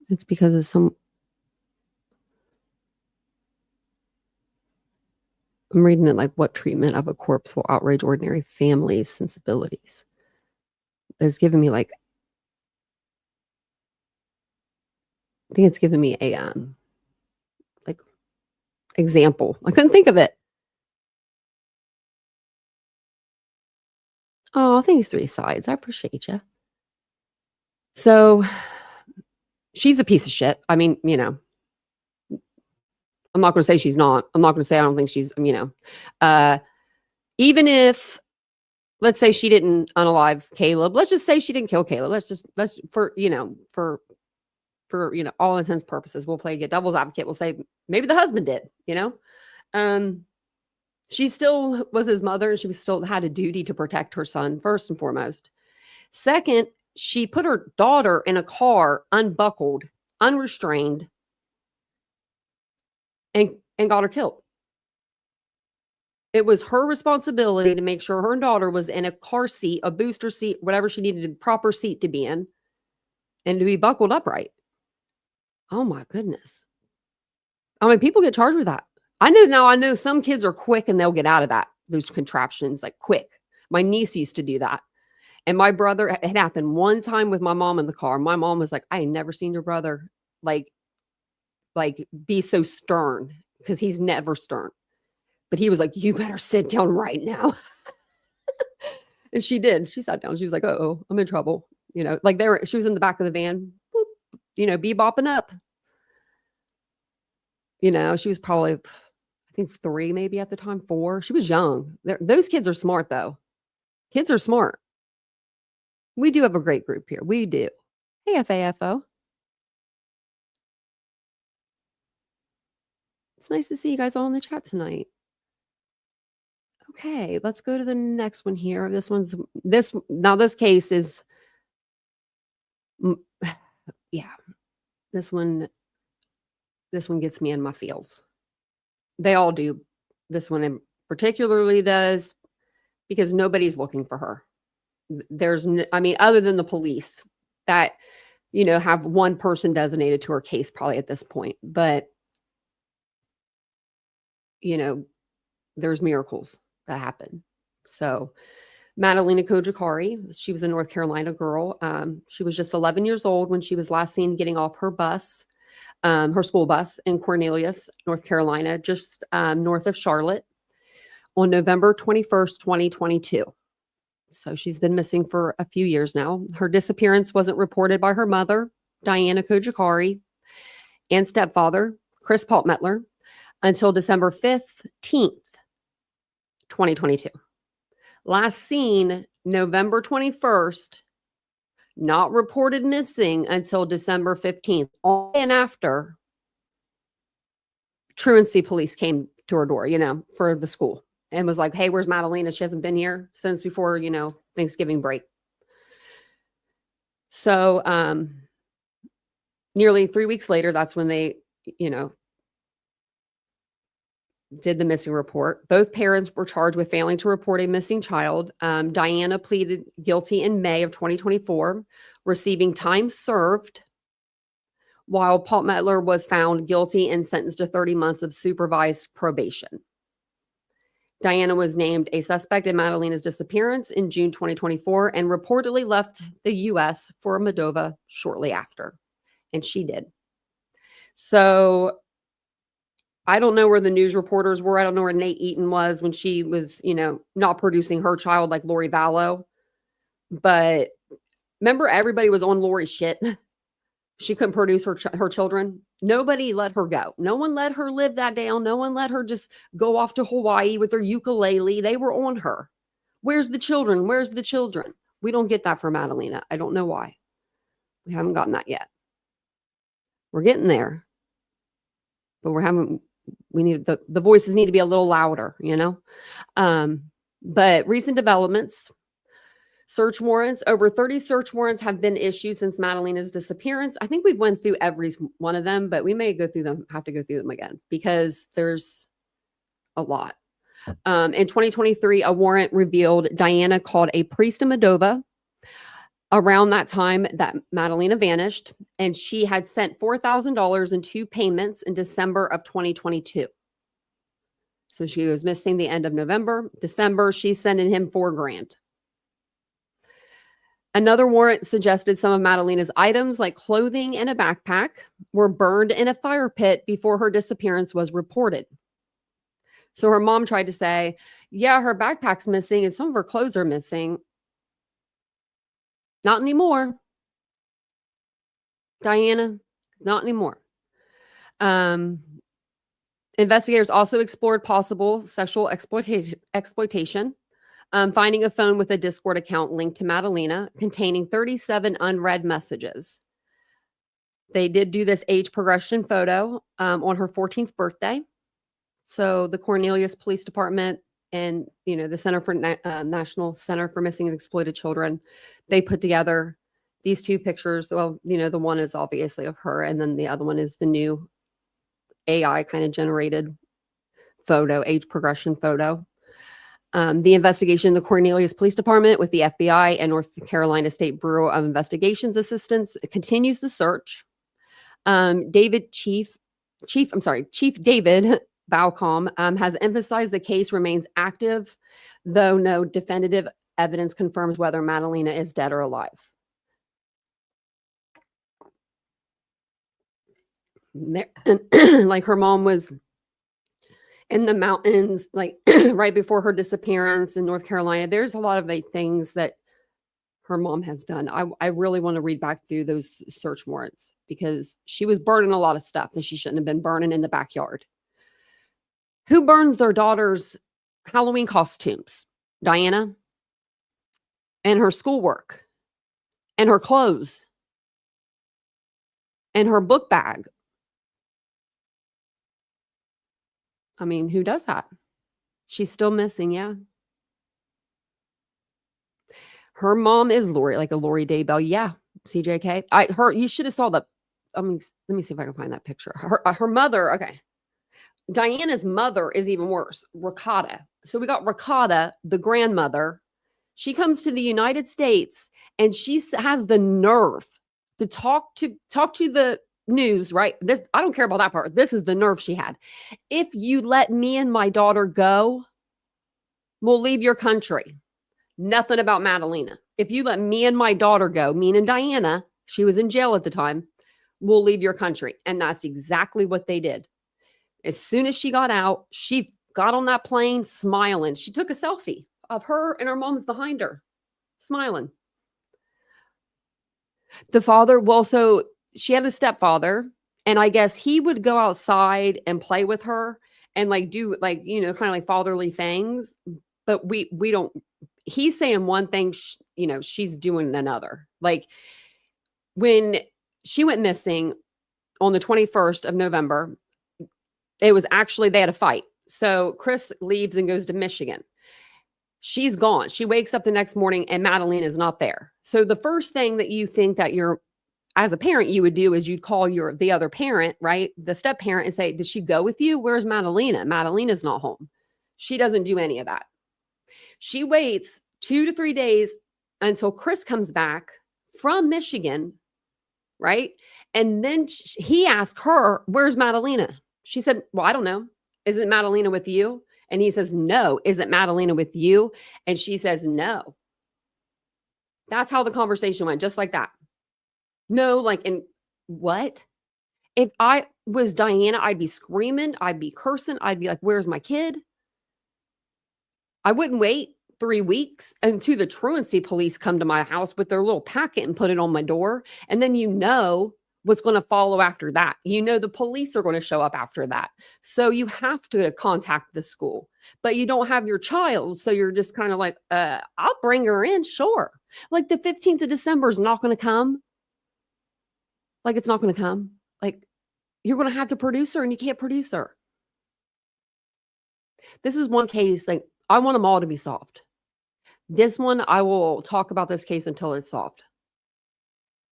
It's because of I'm reading it like what treatment of a corpse will outrage ordinary families' sensibilities. It's giving me like, I think it's giving me a like example. I couldn't think of it. Oh, thanks, 3 sides. I appreciate you. So she's a piece of shit. I mean, I'm not going to say she's not. I'm not going to say I don't think she's, even if, let's say she didn't unalive Caleb. Let's just say she didn't kill Caleb. Let's for all intents and purposes, we'll play get devil's advocate. We'll say maybe the husband did, She still was his mother, and she was still had a duty to protect her son, first and foremost. Second, she put her daughter in a car, unbuckled, unrestrained, and got her killed. It was her responsibility to make sure her daughter was in a car seat, a booster seat, whatever she needed, a proper seat to be in, and to be buckled upright. Oh my goodness. I mean, people get charged with that. I know some kids are quick and they'll get out of that, those contraptions, like quick. My niece used to do that. And my brother, it happened one time with my mom in the car. My mom was like, I ain't never seen your brother like be so stern, because he's never stern. But he was like, you better sit down right now. And she did. She sat down. She was like, oh, I'm in trouble. Like she was in the back of the van, boop, bebopping up. She was probably, I think 3 maybe at the time, 4. She was young. Those kids are smart though. Kids are smart. We do have a great group here. We do. Hey, FAFO. It's nice to see you guys all in the chat tonight. Okay, let's go to the next one here. This case is, yeah, this one gets me in my feels. They all do. This one in particularly does, because nobody's looking for her. Other than the police that, have one person designated to her case probably at this point, but there's miracles that happen. So Madalina Cojocari, she was a North Carolina girl. She was just 11 years old when she was last seen getting off her bus, her school bus in Cornelius, North Carolina, just north of Charlotte, on November 21st, 2022. So she's been missing for a few years now. Her disappearance wasn't reported by her mother, Diana Cojocari, and stepfather, Chris Paltmetler, until December 15th, 2022. Last seen November 21st, not reported missing until December 15th. And after, truancy police came to her door, for the school, and was like, hey, where's Madalina? She hasn't been here since before, Thanksgiving break. So nearly 3 weeks later, that's when they, did the missing report. Both parents were charged with failing to report a missing child. Diana pleaded guilty in May of 2024, receiving time served, while Paltmetler was found guilty and sentenced to 30 months of supervised probation. Diana was named a suspect in Madalina's disappearance in June 2024 and reportedly left the U.S. for Moldova shortly after. And she did. So I don't know where the news reporters were. I don't know where Nate Eaton was when she was, not producing her child like Lori Vallow. But remember, everybody was on Lori's shit. She couldn't produce her children. Nobody let her go. No one let her live that down. No one let her just go off to Hawaii with her ukulele. They were on her. Where's the children? Where's the children? We don't get that for Madalina. I don't know why. We haven't gotten that yet. We're getting there. But we need the voices need to be a little louder, But recent developments. Search warrants. Over 30 search warrants have been issued since Madalina's disappearance. I think we've went through every one of them, but we may have to go through them again, because there's a lot. In 2023, a warrant revealed Diana called a priest in Moldova around that time that Madalina vanished, and she had sent $4,000 in 2 payments in December of 2022. So she was missing the end of November. December, she's sending him $4,000. Another warrant suggested some of Madalina's items, like clothing and a backpack, were burned in a fire pit before her disappearance was reported. So her mom tried to say, yeah, her backpack's missing and some of her clothes are missing. Not anymore. Diana, not anymore. Investigators also explored possible sexual exploitation. Finding a phone with a Discord account linked to Madalina containing 37 unread messages. They did do this age progression photo on her 14th birthday. So the Cornelius Police Department and, the Center for National Center for Missing and Exploited Children, they put together these two pictures. Well, the one is obviously of her, and then the other one is the new AI kind of generated photo, age progression photo. The investigation in the Cornelius Police Department with the FBI and North Carolina State Bureau of Investigations assistance continues the search. Chief David Baucom has emphasized the case remains active, though no definitive evidence confirms whether Madalina is dead or alive. Like her mom was in the mountains, like right before her disappearance in North Carolina. There's a lot of things that her mom has done. I really want to read back through those search warrants because she was burning a lot of stuff that she shouldn't have been burning in the backyard. Who burns their daughter's Halloween costumes? Diana. And her schoolwork. And her clothes. And her book bag. I mean, who does that? She's still missing, yeah. Her mom is Lori, like a Lori Daybell. Yeah, CJK. You should have saw the. Let me see if I can find that picture. Her mother. Okay, Diana's mother is even worse. Ricotta. So we got Ricotta, the grandmother. She comes to the United States and she has the nerve to talk to the news, right? This, I don't care about that part. This is the nerve she had. If you let me and my daughter go, we'll leave your country. Nothing about Madalina. If you let me and my daughter go, meaning Diana, she was in jail at the time, we'll leave your country. And that's exactly what they did. As soon as she got out, she got on that plane smiling. She took a selfie of her and her mom's behind her, smiling. The father, she had a stepfather, and I guess he would go outside and play with her and do kind of like fatherly things. But we don't, he's saying one thing, she's doing another. Like when she went missing on the 21st of November, it was actually, they had a fight. So Chris leaves and goes to Michigan. She's gone. She wakes up the next morning and Madalina is not there. So the first thing that you think that as a parent, you would do is you'd call the other parent, right? The step parent, and say, did she go with you? Where's Madalina? Madalina's not home. She doesn't do any of that. She waits 2 to 3 days until Chris comes back from Michigan, right? And then he asked her, where's Madalina? She said, well, I don't know. Isn't Madalina with you? And he says, no. Isn't Madalina with you? And she says, no. That's how the conversation went, just like that. No, and what? If I was Diana, I'd be screaming. I'd be cursing. I'd be like, where's my kid? I wouldn't wait 3 weeks until the truancy police come to my house with their little packet and put it on my door. And then what's going to follow after that. The police are going to show up after that. So you have to contact the school, but you don't have your child. So you're just kind of like, I'll bring her in. Sure. Like the 15th of December is not going to come. Like it's not going to come. Like you're going to have to produce her and you can't produce her. This is one case. Like I want them all to be solved. This one, I will talk about this case until it's solved.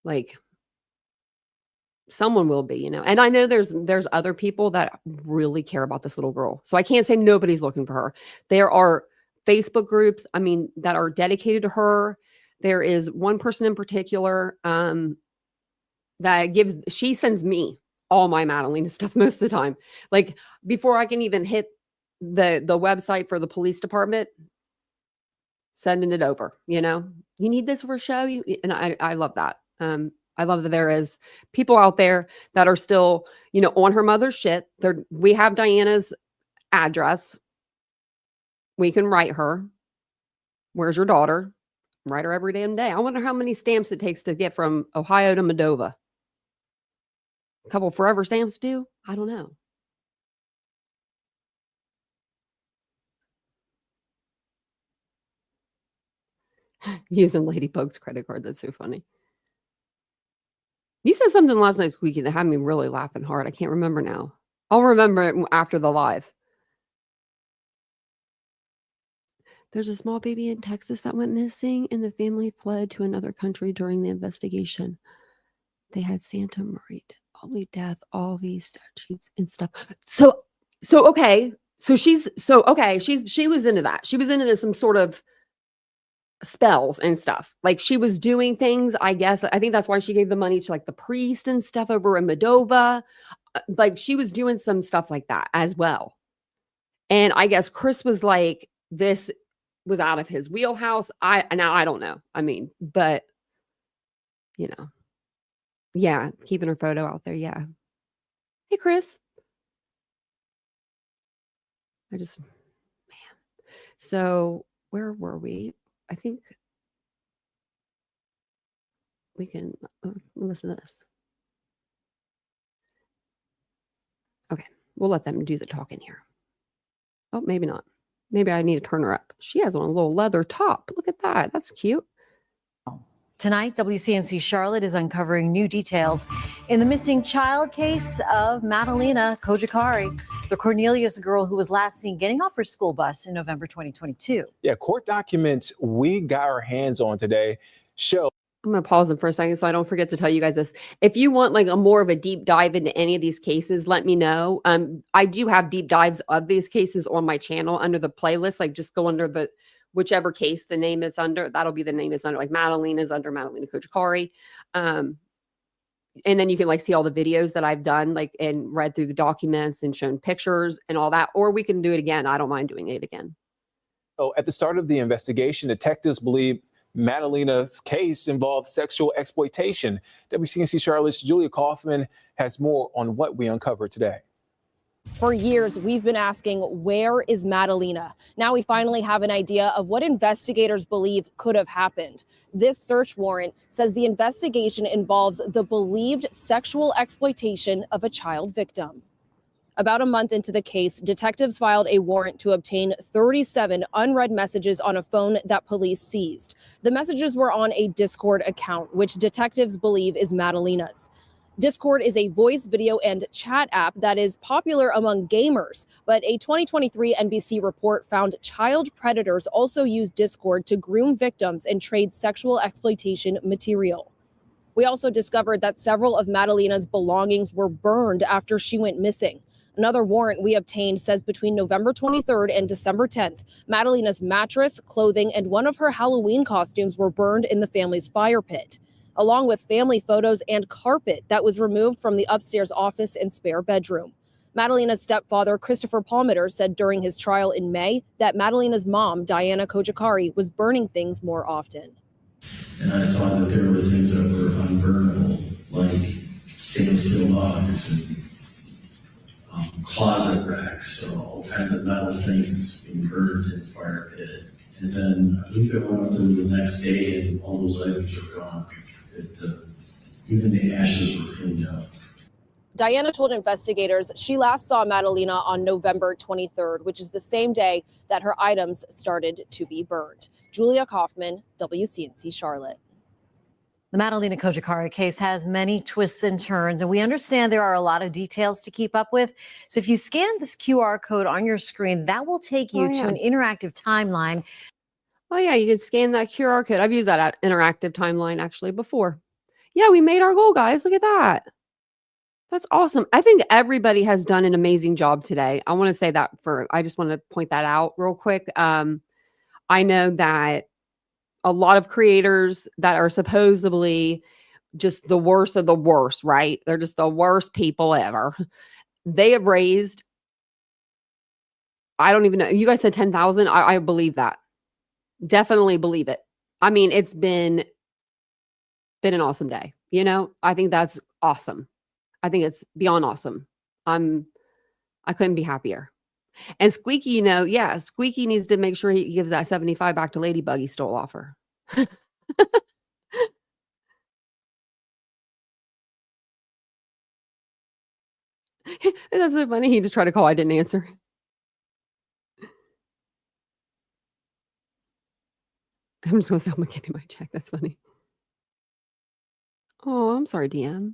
Like someone will be, and I know there's other people that really care about this little girl. So I can't say nobody's looking for her. There are Facebook groups, that are dedicated to her. There is one person in particular, she sends me all my Madalina stuff most of the time. Like before I can even hit the website for the police department, sending it over, you need this for a show. And I love that. I love that there is people out there that are still, on her mother's shit. We have Diana's address. We can write her. Where's your daughter? Write her every damn day. I wonder how many stamps it takes to get from Ohio to Moldova. A couple forever stamps do? I don't know. Using Lady Pug's credit card. That's so funny. You said something last night, Squeaky, that had me really laughing hard. I can't remember now. I'll remember it after the live. There's a small baby in Texas that went missing, and the family fled to another country during the investigation. They had Santa Maria, Holy Death, all these statutes and stuff. So okay. She was into that. She was into some sort of spells and stuff. Like she was doing things, I guess. I think that's why she gave the money to like the priest and stuff over in Moldova. Like she was doing some stuff like that as well. And I guess Chris was like, this was out of his wheelhouse. I don't know. I mean, but you know, yeah, keeping her photo out there. Yeah. Hey, Chris. Man. So where were we? I think we can listen to this. Okay, we'll let them do the talking here. Oh, maybe not. Maybe I need to turn her up. She has on a little leather top. Look at that. That's cute. Tonight, WCNC Charlotte is uncovering new details in the missing child case of Madalina Cojocari, the Cornelius girl who was last seen getting off her school bus in November 2022. Yeah, court documents we got our hands on today show. I'm going to pause them for a second so I don't forget to tell you guys this. If you want like a more of a deep dive into any of these cases, let me know. I do have deep dives of these cases on my channel under the playlist. Like just go under the whichever case the name is under, that'll be the name it's under. Like Madalina is under Madalina Cojocari. And then you can like see all the videos that I've done, like and read through the documents and shown pictures and all that. Or we can do it again. I don't mind doing it again. Oh, at the start of the investigation, detectives believe Madalina's case involved sexual exploitation. WCNC Charlotte's Julia Kaufman has more on what we uncovered today. For years, we've been asking, where is Madalina? Now we finally have an idea of what investigators believe could have happened. This search warrant says the investigation involves the believed sexual exploitation of a child victim. About a month into the case, detectives filed a warrant to obtain 37 unread messages on a phone that police seized. The messages were on a Discord account, which detectives believe is Madalina's. Discord is a voice, video, and chat app that is popular among gamers, but a 2023 NBC report found child predators also use Discord to groom victims and trade sexual exploitation material. We also discovered that several of Madalina's belongings were burned after she went missing. Another warrant we obtained says between November 23rd and December 10th, Madalina's mattress, clothing, and one of her Halloween costumes were burned in the family's fire pit, along with family photos and carpet that was removed from the upstairs office and spare bedroom. Madalina's stepfather, Christopher Palmeter, said during his trial in May that Madalina's mom, Diana Cojocari, was burning things more often. And I saw that there were things that were unburnable, like stainless steel logs and closet racks, so all kinds of metal things being burned in the fire pit. And then I believe I went up there the next day and all those items were gone. Even the ashes were cleaned up. Diana told investigators she last saw Madalina on November 23rd, which is the same day that her items started to be burned. Julia Kaufman, WCNC Charlotte. The Madalina Cojocari case has many twists and turns, and we understand there are a lot of details to keep up with. So if you scan this QR code on your screen, that will take you to an interactive timeline. Oh, yeah, you can scan that QR code. I've used that interactive timeline actually before. Yeah, we made our goal, guys. Look at that. That's awesome. I think everybody has done an amazing job today. I want to say that I just want to point that out real quick. I know that a lot of creators that are supposedly just the worst of the worst, right? They're just the worst people ever. They have raised, I don't even know. You guys said 10,000. I believe that. Definitely believe it. I mean, it's been an awesome day. You know, I think that's awesome. I think it's beyond awesome. I couldn't be happier. And Squeaky, you know, yeah, Squeaky needs to make sure he gives that 75 back to Ladybug he stole off her. That's so funny. He just tried to call. I didn't answer. I'm just going to say, I'm going to give you my check. That's funny. Oh, I'm sorry, DM.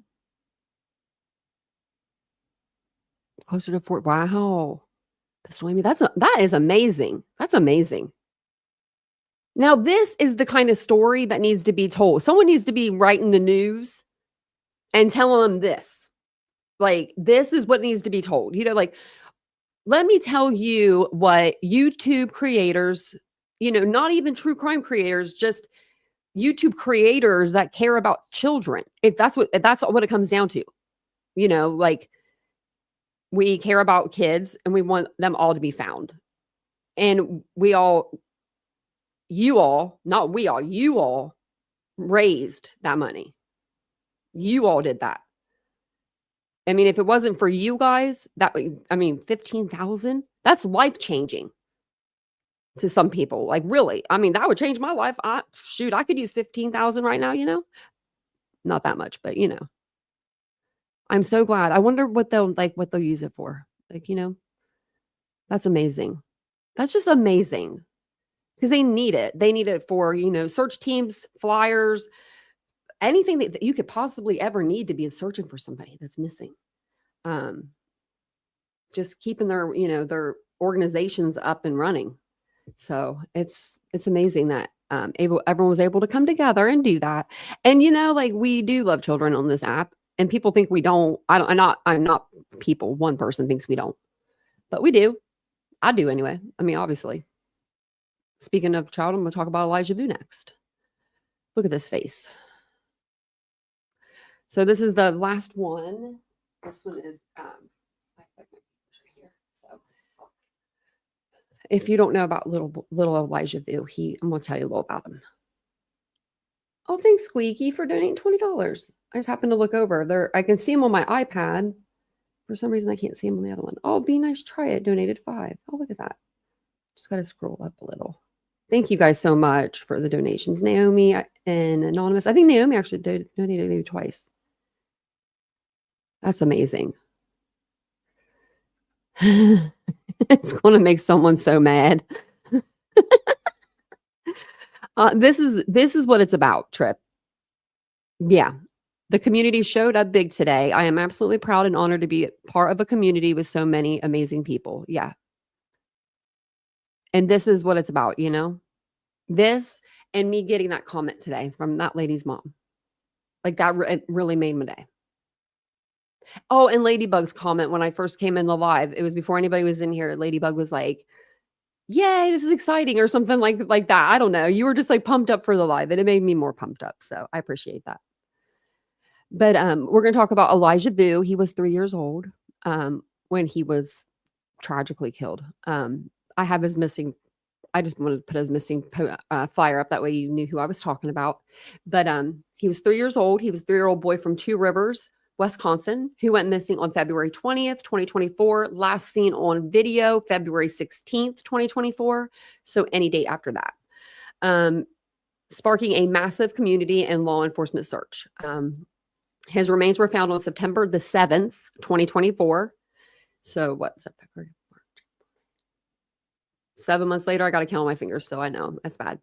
Closer to Fort. Wow. Pistol Amy. That is amazing. That's amazing. Now, this is the kind of story that needs to be told. Someone needs to be writing the news and telling them this. Like, this is what needs to be told. You know, like, let me tell you what YouTube creators, you know, not even true crime creators, just YouTube creators that care about children. If that's what it comes down to. You know, like, we care about kids and we want them all to be found. And you all raised that money. You all did that. I mean, if it wasn't for you guys, 15,000, that's life-changing to some people. Like, really, I mean, that would change my life. I could use 15,000 right now, you know? Not that much, but you know. I'm so glad. I wonder what they'll use it for. Like, you know, that's amazing. That's just amazing. Because they need it. They need it for, you know, search teams, flyers, anything that you could possibly ever need to be searching for somebody that's missing. Just keeping their, you know, their organizations up and running. So it's amazing that everyone was able to come together and do that. And, you know, like, we do love children on this app, and people think we don't. I'm not people. One person thinks we don't, but we do. I do anyway. I mean, obviously. Speaking of child, I'm going to talk about Elijah Vu next. Look at this face. So this is the last one. This one is here. So if you don't know about little Elijah Vu, I'm going to tell you a little about him. Oh, thanks, Squeaky, for donating $20. I just happened to look over there. I can see him on my iPad. For some reason, I can't see him on the other one. Oh, Be Nice Try It donated $5. Oh, look at that. Just got to scroll up a little. Thank you guys so much for the donations. Naomi and Anonymous. I think Naomi actually donated maybe twice. That's amazing. It's going to make someone so mad. This is what it's about, Trip. Yeah. The community showed up big today. I am absolutely proud and honored to be part of a community with so many amazing people. Yeah. And this is what it's about, you know? This and me getting that comment today from that lady's mom. Like, that it really made my day. Oh, and Ladybug's comment when I first came in the live, it was before anybody was in here. Ladybug was like, yay, this is exciting, or something like that. I don't know. You were just like pumped up for the live, and it made me more pumped up. So I appreciate that. But we're going to talk about Elijah Vu. He was 3 years old when he was tragically killed. I have his missing. I just wanted to put his missing flyer up. That way you knew who I was talking about. But he was 3 years old. He was a 3-year-old boy from Two Rivers, Wisconsin, who went missing on February 20th, 2024. Last seen on video, February 16th, 2024. So any date after that. Sparking a massive community and law enforcement search. His remains were found on September the 7th, 2024. So what's that? February? 7 months later, I got to count on my fingers still. I know that's bad.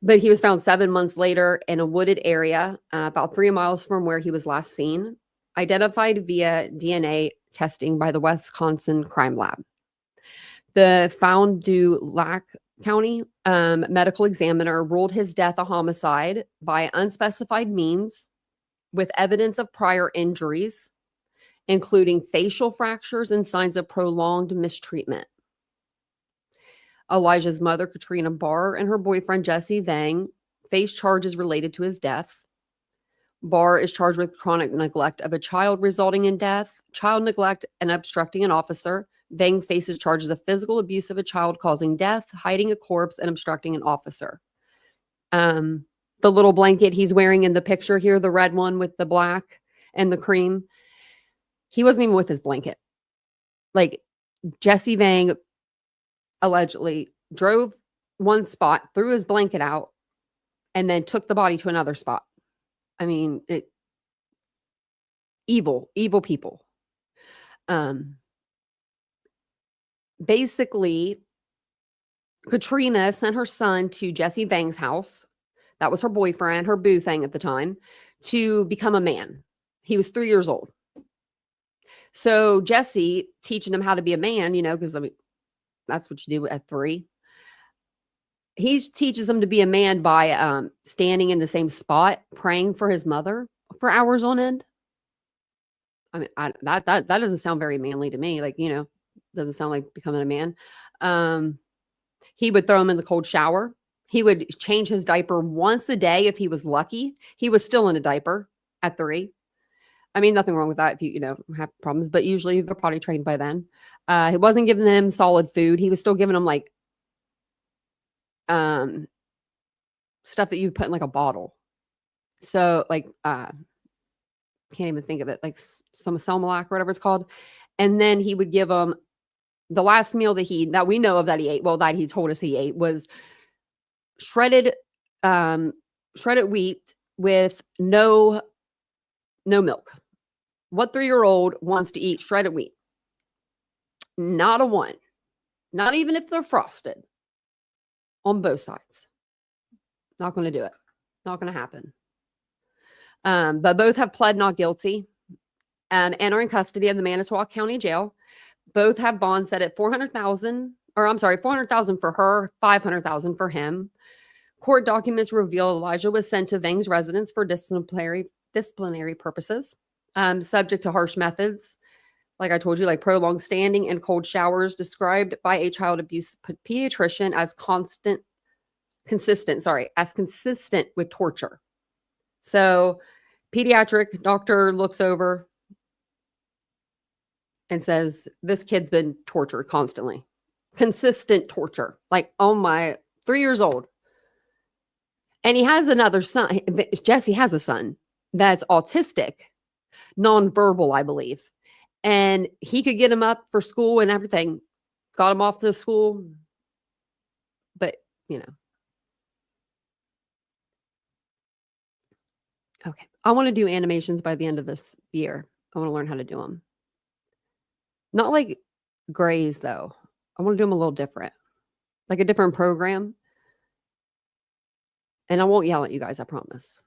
But he was found 7 months later in a wooded area, about 3 miles from where he was last seen, identified via DNA testing by the Wisconsin Crime Lab. The Fond du Lac County medical examiner ruled his death a homicide by unspecified means with evidence of prior injuries, including facial fractures and signs of prolonged mistreatment. Elijah's mother, Katrina Barr, and her boyfriend, Jesse Vang, face charges related to his death. Barr is charged with chronic neglect of a child resulting in death, child neglect, and obstructing an officer. Vang faces charges of physical abuse of a child causing death, hiding a corpse, and obstructing an officer. The little blanket he's wearing in the picture here, the red one with the black and the cream, he wasn't even with his blanket. Like, Jesse Vang allegedly drove one spot, threw his blanket out, and then took the body to another spot. I mean, evil people. Basically, Katrina sent her son to Jesse Vang's house. That was her boyfriend, her boo thing at the time, to become a man. He was 3 years old. So Jesse teaching him how to be a man, you know, because I mean, that's what you do at 3. he teaches him to be a man by standing in the same spot, praying for his mother for hours on end. I mean, that doesn't sound very manly to me. Like, doesn't sound like becoming a man. He would throw him in the cold shower. He would change his diaper once a day if he was lucky. He was still in a diaper at 3. I mean, nothing wrong with that if you have problems, but usually they're potty trained by then. He wasn't giving them solid food. He was still giving them like stuff that you put in like a bottle. So like can't even think of it, like some Selmalac or whatever it's called. And then he would give them the last meal that we know of that he ate, well, that he told us he ate, was shredded wheat with no milk. What 3-year-old wants to eat shredded wheat? Not a one. Not even if they're frosted. On both sides. Not going to do it. Not going to happen. But both have pled not guilty and are in custody of the Manitowoc County Jail. Both have bonds set at $400,000 for her, $500,000 for him. Court documents reveal Elijah was sent to Vang's residence for disciplinary purposes, subject to harsh methods. Like I told you, like prolonged standing and cold showers, described by a child abuse pediatrician as consistent with torture. So pediatric doctor looks over and says, this kid's been tortured constantly. Consistent torture. Like, oh my, 3 years old. And he has another son. Jesse has a son that's autistic, nonverbal, I believe. And he could get him up for school and everything. Got him off to school. But, Okay. I want to do animations by the end of this year. I want to learn how to do them. Not like Grays, though. I want to do them a little different. Like a different program. And I won't yell at you guys, I promise.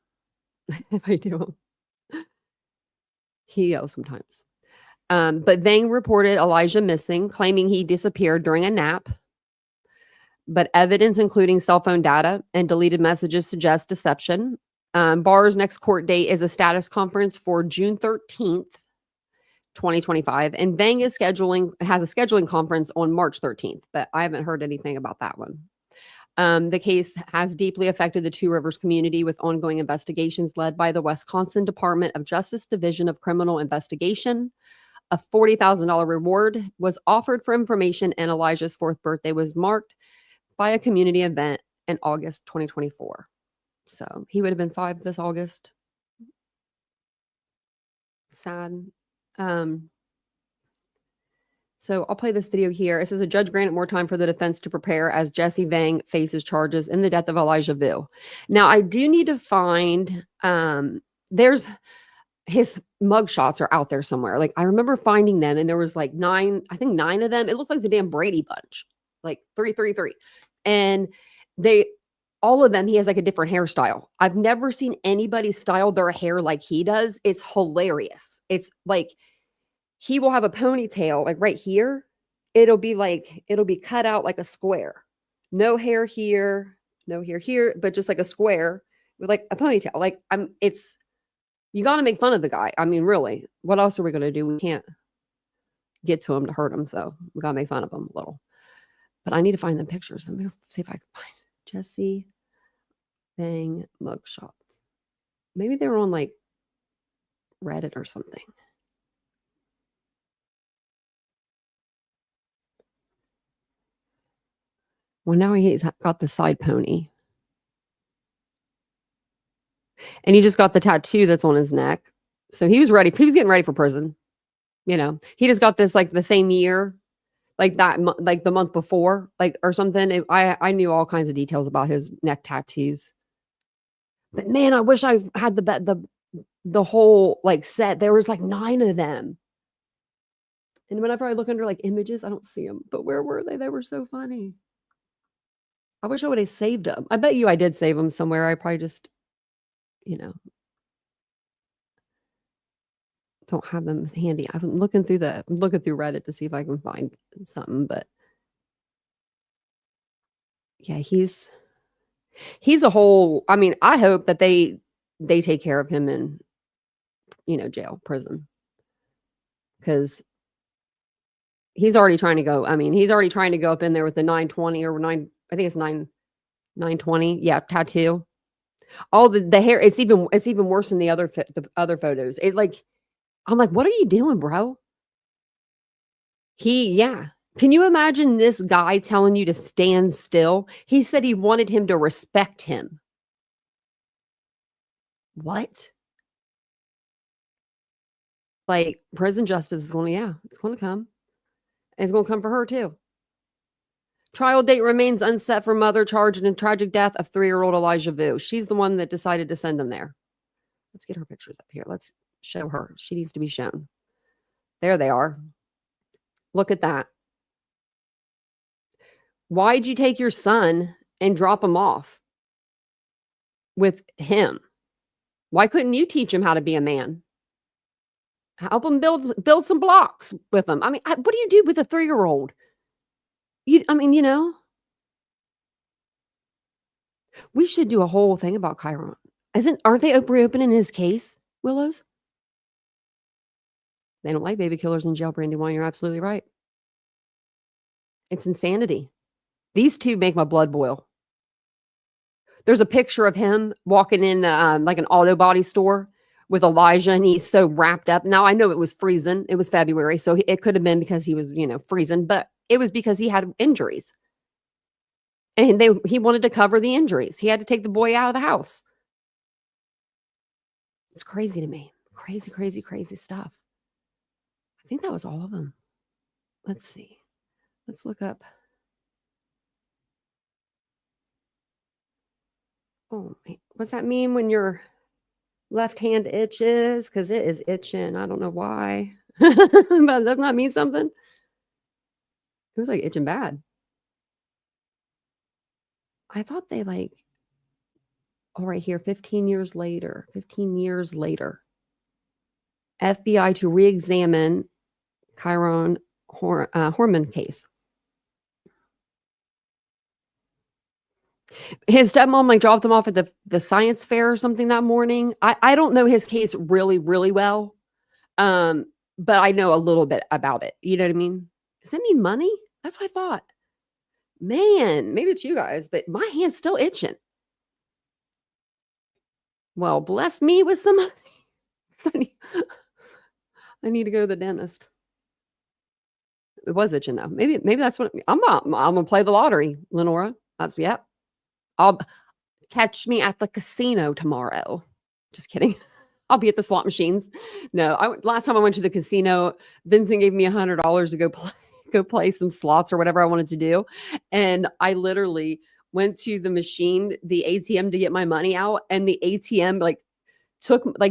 If I do them. He yells sometimes. But Vang reported Elijah missing, claiming he disappeared during a nap. But evidence, including cell phone data and deleted messages, suggests deception. Barr's next court date is a status conference for June 13th, 2025. And Vang has a scheduling conference on March 13th, but I haven't heard anything about that one. The case has deeply affected the Two Rivers community, with ongoing investigations led by the Wisconsin Department of Justice Division of Criminal Investigation. A $40,000 reward was offered for information, and Elijah's 4th birthday was marked by a community event in August 2024. So he would have been 5 this August. Sad. So I'll play this video here. It says a judge granted more time for the defense to prepare as Jesse Vang faces charges in the death of Elijah Vu. Now, I do need to find, there's his mugshots are out there somewhere. Like I remember finding them, and there was like 9 of them. It looked like the damn Brady Bunch, like 333. And all of them, he has like a different hairstyle. I've never seen anybody style their hair like he does. It's hilarious. It's like, he will have a ponytail like right here. It'll be cut out like a square. No hair here, no hair here, but just like a square with like a ponytail. Like you got to make fun of the guy. I mean, really, what else are we going to do? We can't get to him to hurt him. So we got to make fun of him a little. But I need to find the pictures. Let me see if I can find Jesse Vang mugshots. Maybe they were on like Reddit or something. Well, now he's got the side pony. And he just got the tattoo that's on his neck. So he was ready. He was getting ready for prison. He just got this like the same year, like that, like the month before, like or something. I knew all kinds of details about his neck tattoos. But man, I wish I had the whole like set. There was like 9 of them. And whenever I look under like images, I don't see them. But where were they? They were so funny. I wish I would have saved them. I bet you I did save them somewhere. I probably just, don't have them handy. I'm looking through Reddit to see if I can find something. But yeah, he's He's a whole, I mean, I hope that they take care of him in, jail, prison. Because he's already trying to go. I mean, he's already trying to go up in there with the 920 or 9, I think it's 920. Yeah, tattoo. All the hair, it's even worse than the other photos. I'm like, what are you doing, bro? Can you imagine this guy telling you to stand still? He said he wanted him to respect him. What? Like, prison justice is it's going to come. And it's going to come for her too. Trial date remains unset for mother charged in a tragic death of 3-year-old Elijah Vu. She's the one that decided to send him there. Let's get her pictures up here. Let's show her. She needs to be shown. There they are. Look at that. Why'd you take your son and drop him off with him? Why couldn't you teach him how to be a man? Help him build some blocks with him. I mean, what do you do with a 3-year-old? We should do a whole thing about Kyron. Aren't they reopening his case, Willows? They don't like baby killers in jail, Brandywine. You're absolutely right. It's insanity. These two make my blood boil. There's a picture of him walking in like an auto body store with Elijah, and he's so wrapped up. Now, I know it was freezing. It was February, so it could have been because he was, freezing, but it was because he had injuries. And he wanted to cover the injuries. He had to take the boy out of the house. It's crazy to me. Crazy, crazy, crazy stuff. I think that was all of them. Let's see. Let's look up. Oh, what's that mean when your left hand itches? Because it is itching. I don't know why. But doesn't that mean something? It was like itching bad. I thought they right here, 15 years later. FBI to re-examine Kyron Horman case. His stepmom dropped him off at the science fair or something that morning. I don't know his case really, really well. But I know a little bit about it. You know what I mean? Does that mean money? That's what I thought. Man, maybe it's you guys, but my hand's still itching. Well, bless me with some money. I need to go to the dentist. It was itching though. Maybe that's what I'm gonna play the lottery, Lenora. I'll catch me at the casino tomorrow. Just kidding. I'll be at the slot machines. No, last time I went to the casino, Vincent gave me $100 to go play some slots or whatever I wanted to do. And I literally went to the machine, the ATM, to get my money out. And the ATM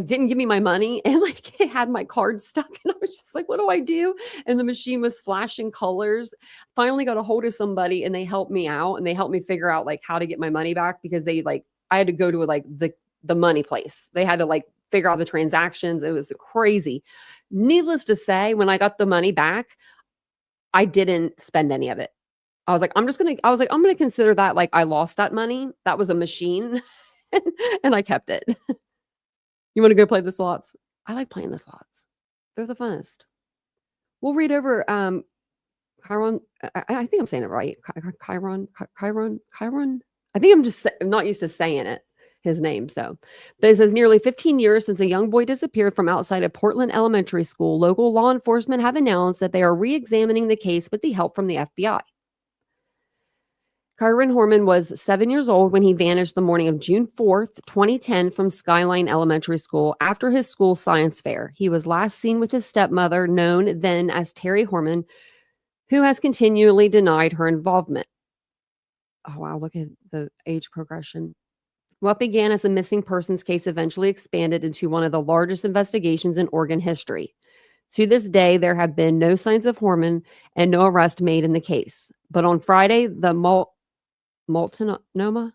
didn't give me my money, and it had my card stuck. And I was just like, what do I do? And the machine was flashing colors. Finally got a hold of somebody, and they helped me out, and they helped me figure out how to get my money back, because I had to go to the money place. They had to figure out the transactions. It was crazy. Needless to say, when I got the money back, I didn't spend any of it. I was like, I'm going to consider that I lost that money. That was a machine and I kept it. You want to go play the slots? I like playing the slots. They're the funnest. We'll read over Kyron. I think I'm saying it right. Kyron. I think I'm not used to saying it, his name. So, but it says nearly 15 years since a young boy disappeared from outside a Portland elementary school, local law enforcement have announced that they are re-examining the case with the help from the FBI. Kyron Horman was 7 years old when he vanished the morning of June 4th, 2010 from Skyline Elementary School after his school science fair. He was last seen with his stepmother, known then as Terry Horman, who has continually denied her involvement. Oh, wow, look at the age progression. What began as a missing persons case eventually expanded into one of the largest investigations in Oregon history. To this day, there have been no signs of Horman and no arrest made in the case. But on Friday, the Multnomah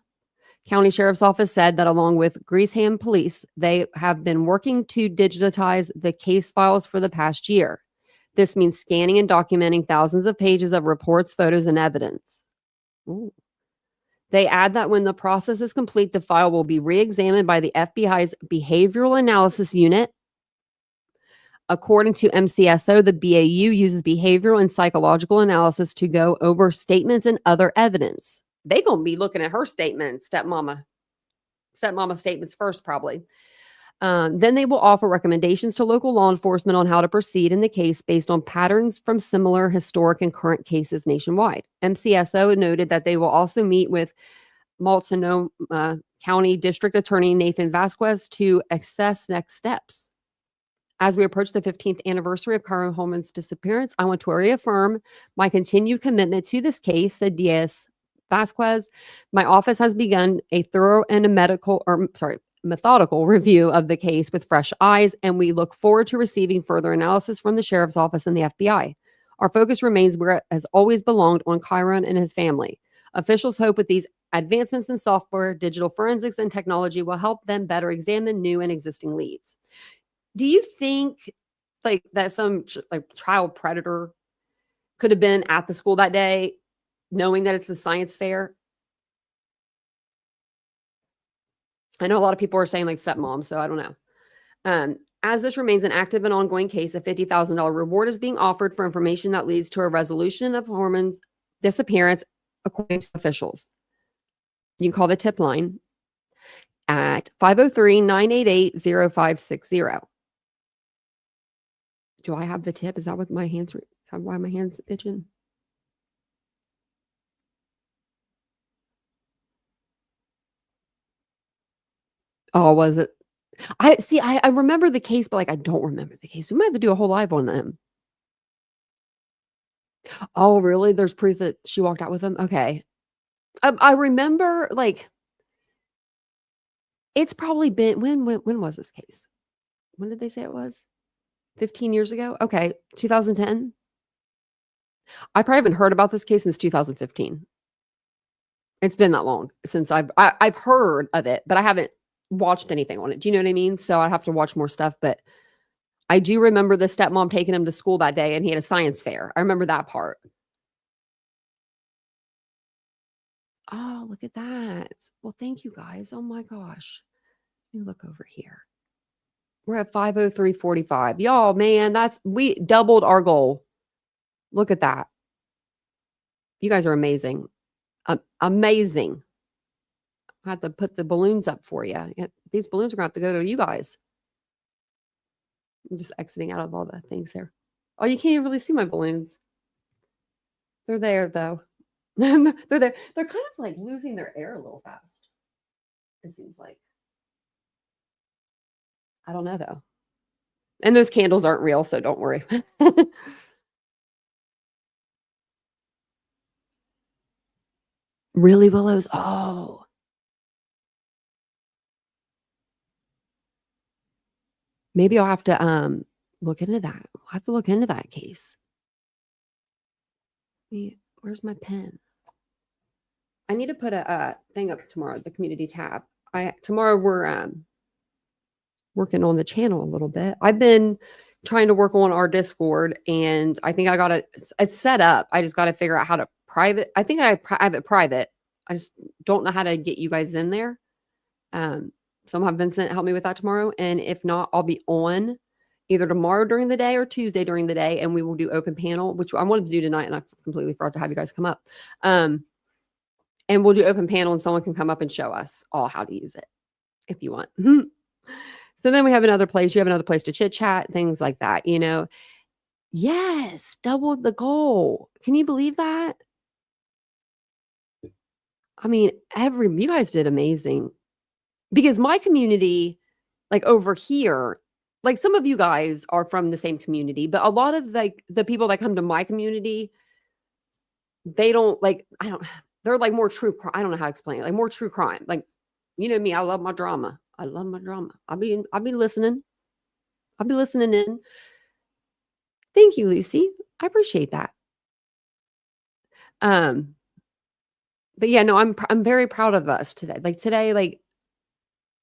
County Sheriff's Office said that along with Greesham Police, they have been working to digitize the case files for the past year. This means scanning and documenting thousands of pages of reports, photos, and evidence. Ooh. They add that when the process is complete, the file will be re-examined by the FBI's Behavioral Analysis Unit. According to MCSO, the BAU uses behavioral and psychological analysis to go over statements and other evidence. They gonna be looking at her statements, stepmama statements first, probably. Then they will offer recommendations to local law enforcement on how to proceed in the case based on patterns from similar historic and current cases nationwide. MCSO noted that they will also meet with Multnomah County District Attorney Nathan Vasquez to assess next steps. As we approach the 15th anniversary of Kyron Horman's disappearance, I want to reaffirm my continued commitment to this case, said D.S. Vasquez. My office has begun a thorough and methodical review of the case with fresh eyes, and we look forward to receiving further analysis from the Sheriff's Office and the FBI. Our focus remains where it has always belonged, on Kyron and his family. Officials hope with these advancements in software, digital forensics, and technology will help them better examine new and existing leads. Do you think that some child predator could have been at the school that day, knowing that it's a science fair? I know a lot of people are saying stepmom, so I don't know. As this remains an active and ongoing case, a $50,000 reward is being offered for information that leads to a resolution of Horman's disappearance, according to officials. You can call the tip line at 503-988-0560. Do I have the tip? Is that what my hands are? Is that why my hands itching? Oh, was it? I remember the case, but I don't remember the case. We might have to do a whole live on them. Oh, really? There's proof that she walked out with him? Okay. I remember it's probably been, when was this case? When did they say it was? 15 years ago? Okay. 2010? I probably haven't heard about this case since 2015. It's been that long since I've heard of it, but I haven't watched anything on it. Do you know what I mean? So I have to watch more stuff, but I do remember the stepmom taking him to school that day and he had a science fair. I remember that part. Oh, look at that. Well, thank you guys. Oh my gosh. Let me look over here. We're at 503.45. Y'all, man, we doubled our goal. Look at that. You guys are amazing. Amazing. I have to put the balloons up for you. These balloons are going to have to go to you guys. I'm just exiting out of all the things there. Oh, you can't even really see my balloons. They're there, though. They're there. They're kind of losing their air a little fast, it seems like. I don't know, though. And those candles aren't real, so don't worry. Really, Willows? Oh. Maybe I'll have to look into that. I'll have to look into that case. Where's my pen? I need to put a thing up tomorrow, the community tab. Tomorrow we're working on the channel a little bit. I've been trying to work on our Discord, and I think I got it's set up. I just got to figure out how to private. I think I have it private. I just don't know how to get you guys in there. So I'm gonna have Vincent help me with that tomorrow. And if not, I'll be on either tomorrow during the day or Tuesday during the day, and we will do open panel, which I wanted to do tonight, and I completely forgot to have you guys come up. And we'll do open panel, and someone can come up and show us all how to use it if you want. So then we have another place. You have another place to chit chat, things like that, you know. Yes, doubled the goal. Can you believe that? I mean, you guys did amazing. Because my community, over here, some of you guys are from the same community, but a lot of the people that come to my community, they don't they're more true crime. I don't know how to explain it. More true crime. You know me, I love my drama. I love my drama. I'll be listening. I'll be listening in. Thank you, Lucy. I appreciate that. But yeah, no, I'm very proud of us today. Today,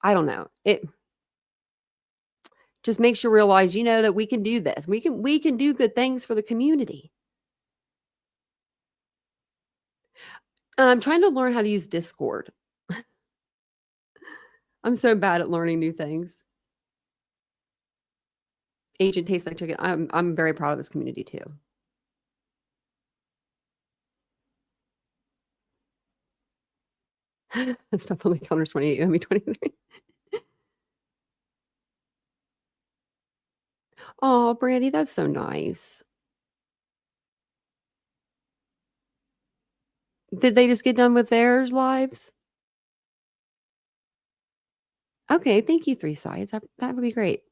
I don't know. It just makes you realize, that we can do this. We can do good things for the community. I'm trying to learn how to use Discord. I'm so bad at learning new things. Agent tastes like chicken. I'm very proud of this community too. Stuff on the counter's 28, you owe me 23. Oh, Brandy, that's so nice. Did they just get done with their lives? Okay, thank you, Three Sides. That would be great.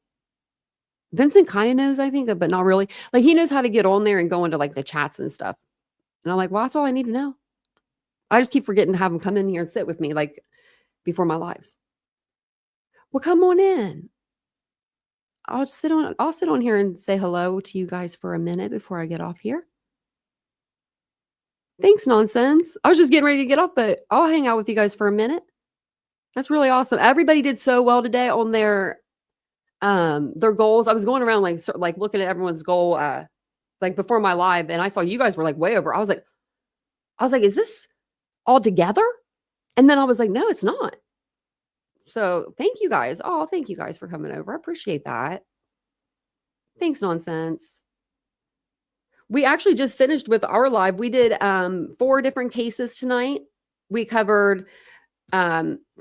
Vincent kind of knows, I think, but not really. Like, he knows how to get on there and go into like the chats and stuff. And I'm like, well, that's all I need to know. I just keep forgetting to have him come in here and sit with me, like, before my lives. Well, come on in. I'll sit on here and say hello to you guys for a minute before I get off here. Thanks, Nonsense. I was just getting ready to get off, but I'll hang out with you guys for a minute. That's really awesome. Everybody did so well today on their goals. I was going around like looking at everyone's goal like before my live, and I saw you guys were like way over. I was like, is this all together? And then I was like, no, it's not. So thank you guys. Oh, thank you guys for coming over. I appreciate that. Thanks, Nonsense. We actually just finished with our live. We did 4 different cases tonight. We covered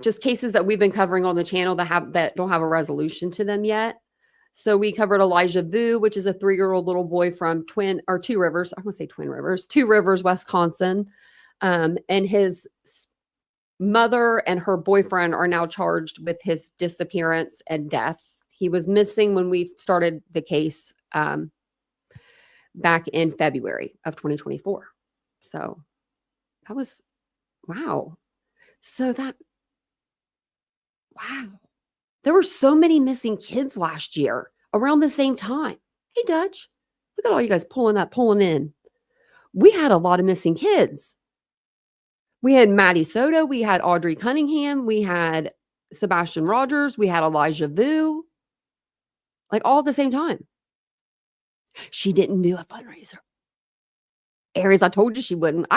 just cases that we've been covering on the channel that don't have a resolution to them yet. So we covered Elijah Vu, which is a 3-year-old little boy from Two Rivers. I want to say Twin Rivers, 2 Rivers, Wisconsin. And his mother and her boyfriend are now charged with his disappearance and death. He was missing when we started the case back in February of 2024. So that was, wow. Wow. There were so many missing kids last year around the same time. Hey, Dutch, look at all you guys pulling in. We had a lot of missing kids. We had Maddie Soto. We had Audrey Cunningham. We had Sebastian Rogers. We had Elijah Vu. Like all at the same time. She didn't do a fundraiser. Aries, I told you she wouldn't.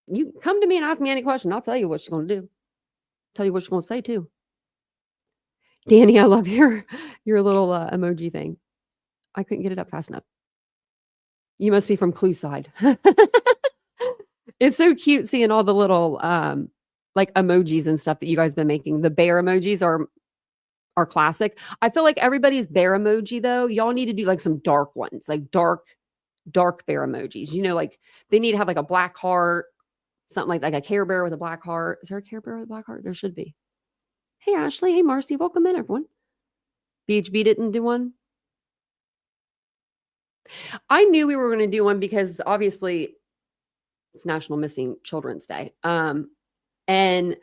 You come to me and ask me any question. I'll tell you what she's going to do. Tell you what she's going to say too. Danny, I love your little emoji thing. I couldn't get it up fast enough. You must be from Clueside. It's so cute seeing all the little like emojis and stuff that you guys have been making. The bear emojis are classic. I feel like everybody's bear emoji though. Y'all need to do like some dark ones, like dark bear emojis. You know, like they need to have like a black heart, something like a Care Bear with a black heart. Is there a Care Bear with a black heart? There should be. Hey, Ashley. Hey, Marcy. Welcome in, everyone. BHB didn't do one. I knew we were going to do one because obviously it's National Missing Children's Day. And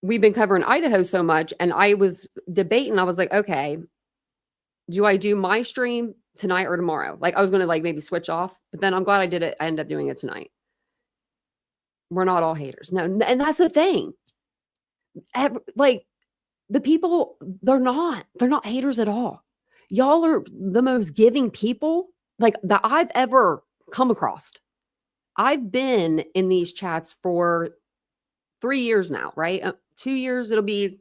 we've been covering Idaho so much, and I was debating. I was like, okay, do I do my stream tonight or tomorrow? Like I was going to like maybe switch off, but then I'm glad I did it. I ended up doing it tonight. We're not all haters. No. And that's the thing. Like the people, they're not haters at all. Y'all are the most giving people like that I've ever come across. I've been in these chats for 3 years now, right? 2 years. It'll be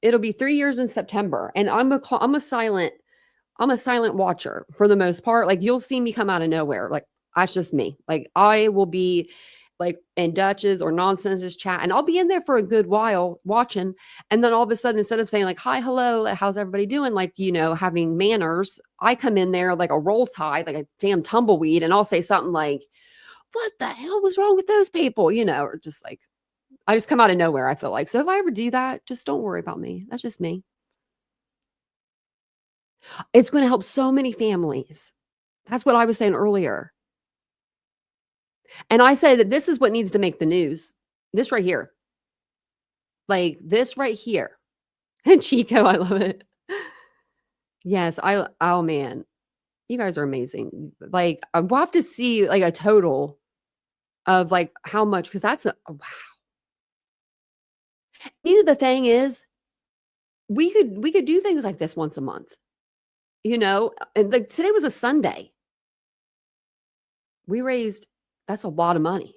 3 years in September. And I'm a silent watcher for the most part. Like you'll see me come out of nowhere. Like that's just me. Like I will be like in Dutch's or Nonsense's chat, and I'll be in there for a good while watching. And then all of a sudden, instead of saying like, hi, hello, how's everybody doing? Like, you know, having manners, I come in there like a roll tide, like a damn tumbleweed. And I'll say something like, what the hell was wrong with those people? You know, or just like, I just come out of nowhere, I feel like. So if I ever do that, just don't worry about me. That's just me. It's going to help so many families. That's what I was saying earlier. And I say that this is what needs to make the news. This right here. Like this right here. And Chico, I love it. Yes, oh man. You guys are amazing. Like we'll have to see like a total of like how much, because that's wow. Either the thing is we could do things like this once a month. You know, and like today was a Sunday. We raised, that's a lot of money.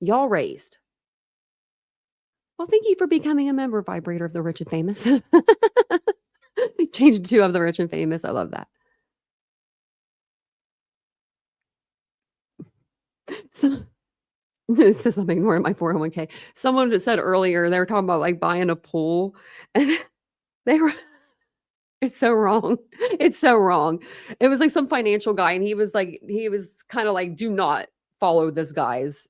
Y'all raised. Well, thank you for becoming a member, Vibrator of the Rich and Famous. Changed to of the Rich and Famous. I love that. So it says I'm ignoring my 401k. Someone just said earlier, they were talking about like buying a pool and they were, it's so wrong. It's so wrong. It was like some financial guy and he was kind of like, do not follow this guy's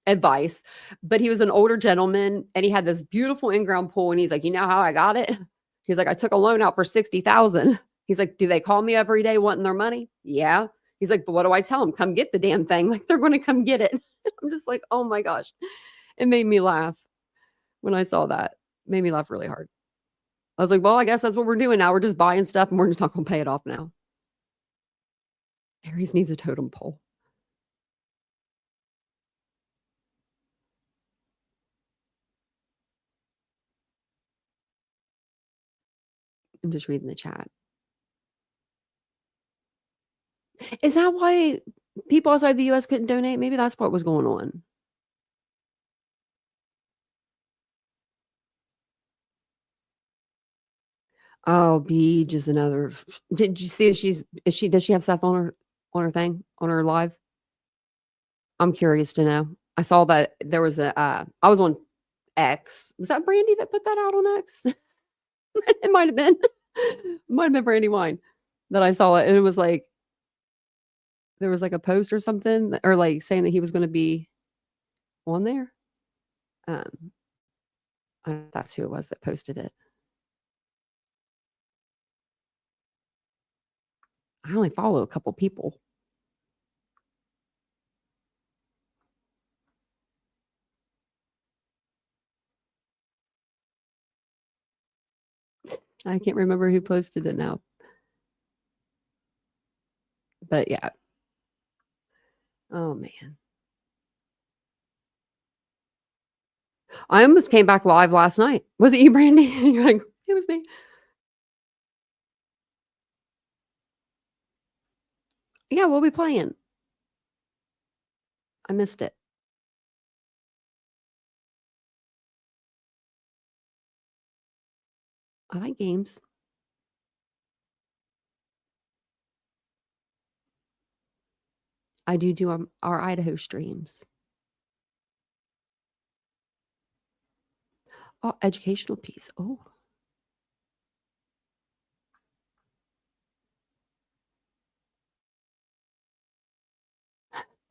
advice. But he was an older gentleman and he had this beautiful in-ground pool and he's like, you know how I got it? He's like, I took a loan out for $60,000. He's like, do they call me every day wanting their money? Yeah. He's like, but what do I tell them? Come get the damn thing. Like they're going to come get it. I'm just like, oh my gosh. It made me laugh when I saw that. It made me laugh really hard. I was like, well, I guess that's what we're doing now. We're just buying stuff and we're just not going to pay it off now. Aries needs a totem pole. I'm just reading the chat. Is that why people outside the U.S. couldn't donate? Maybe that's what was going on. Oh, Beej is another. Did you see? Does she have Seth on her thing on her live? I'm curious to know. I saw that there was I was on X. Was that Brandy that put that out on X? It might have been. Might have been Brandy Wine that I saw it, and it was like there was like a post or something, or like saying that he was going to be on there. I don't know if that's who it was that posted it. I only follow a couple people. I can't remember who posted it now. But yeah. Oh man. I almost came back live last night. Was it you, Brandy? You're like, it was me. Yeah, we'll be playing. I missed it. I like games. I do our Idaho streams. Oh, educational piece. Oh.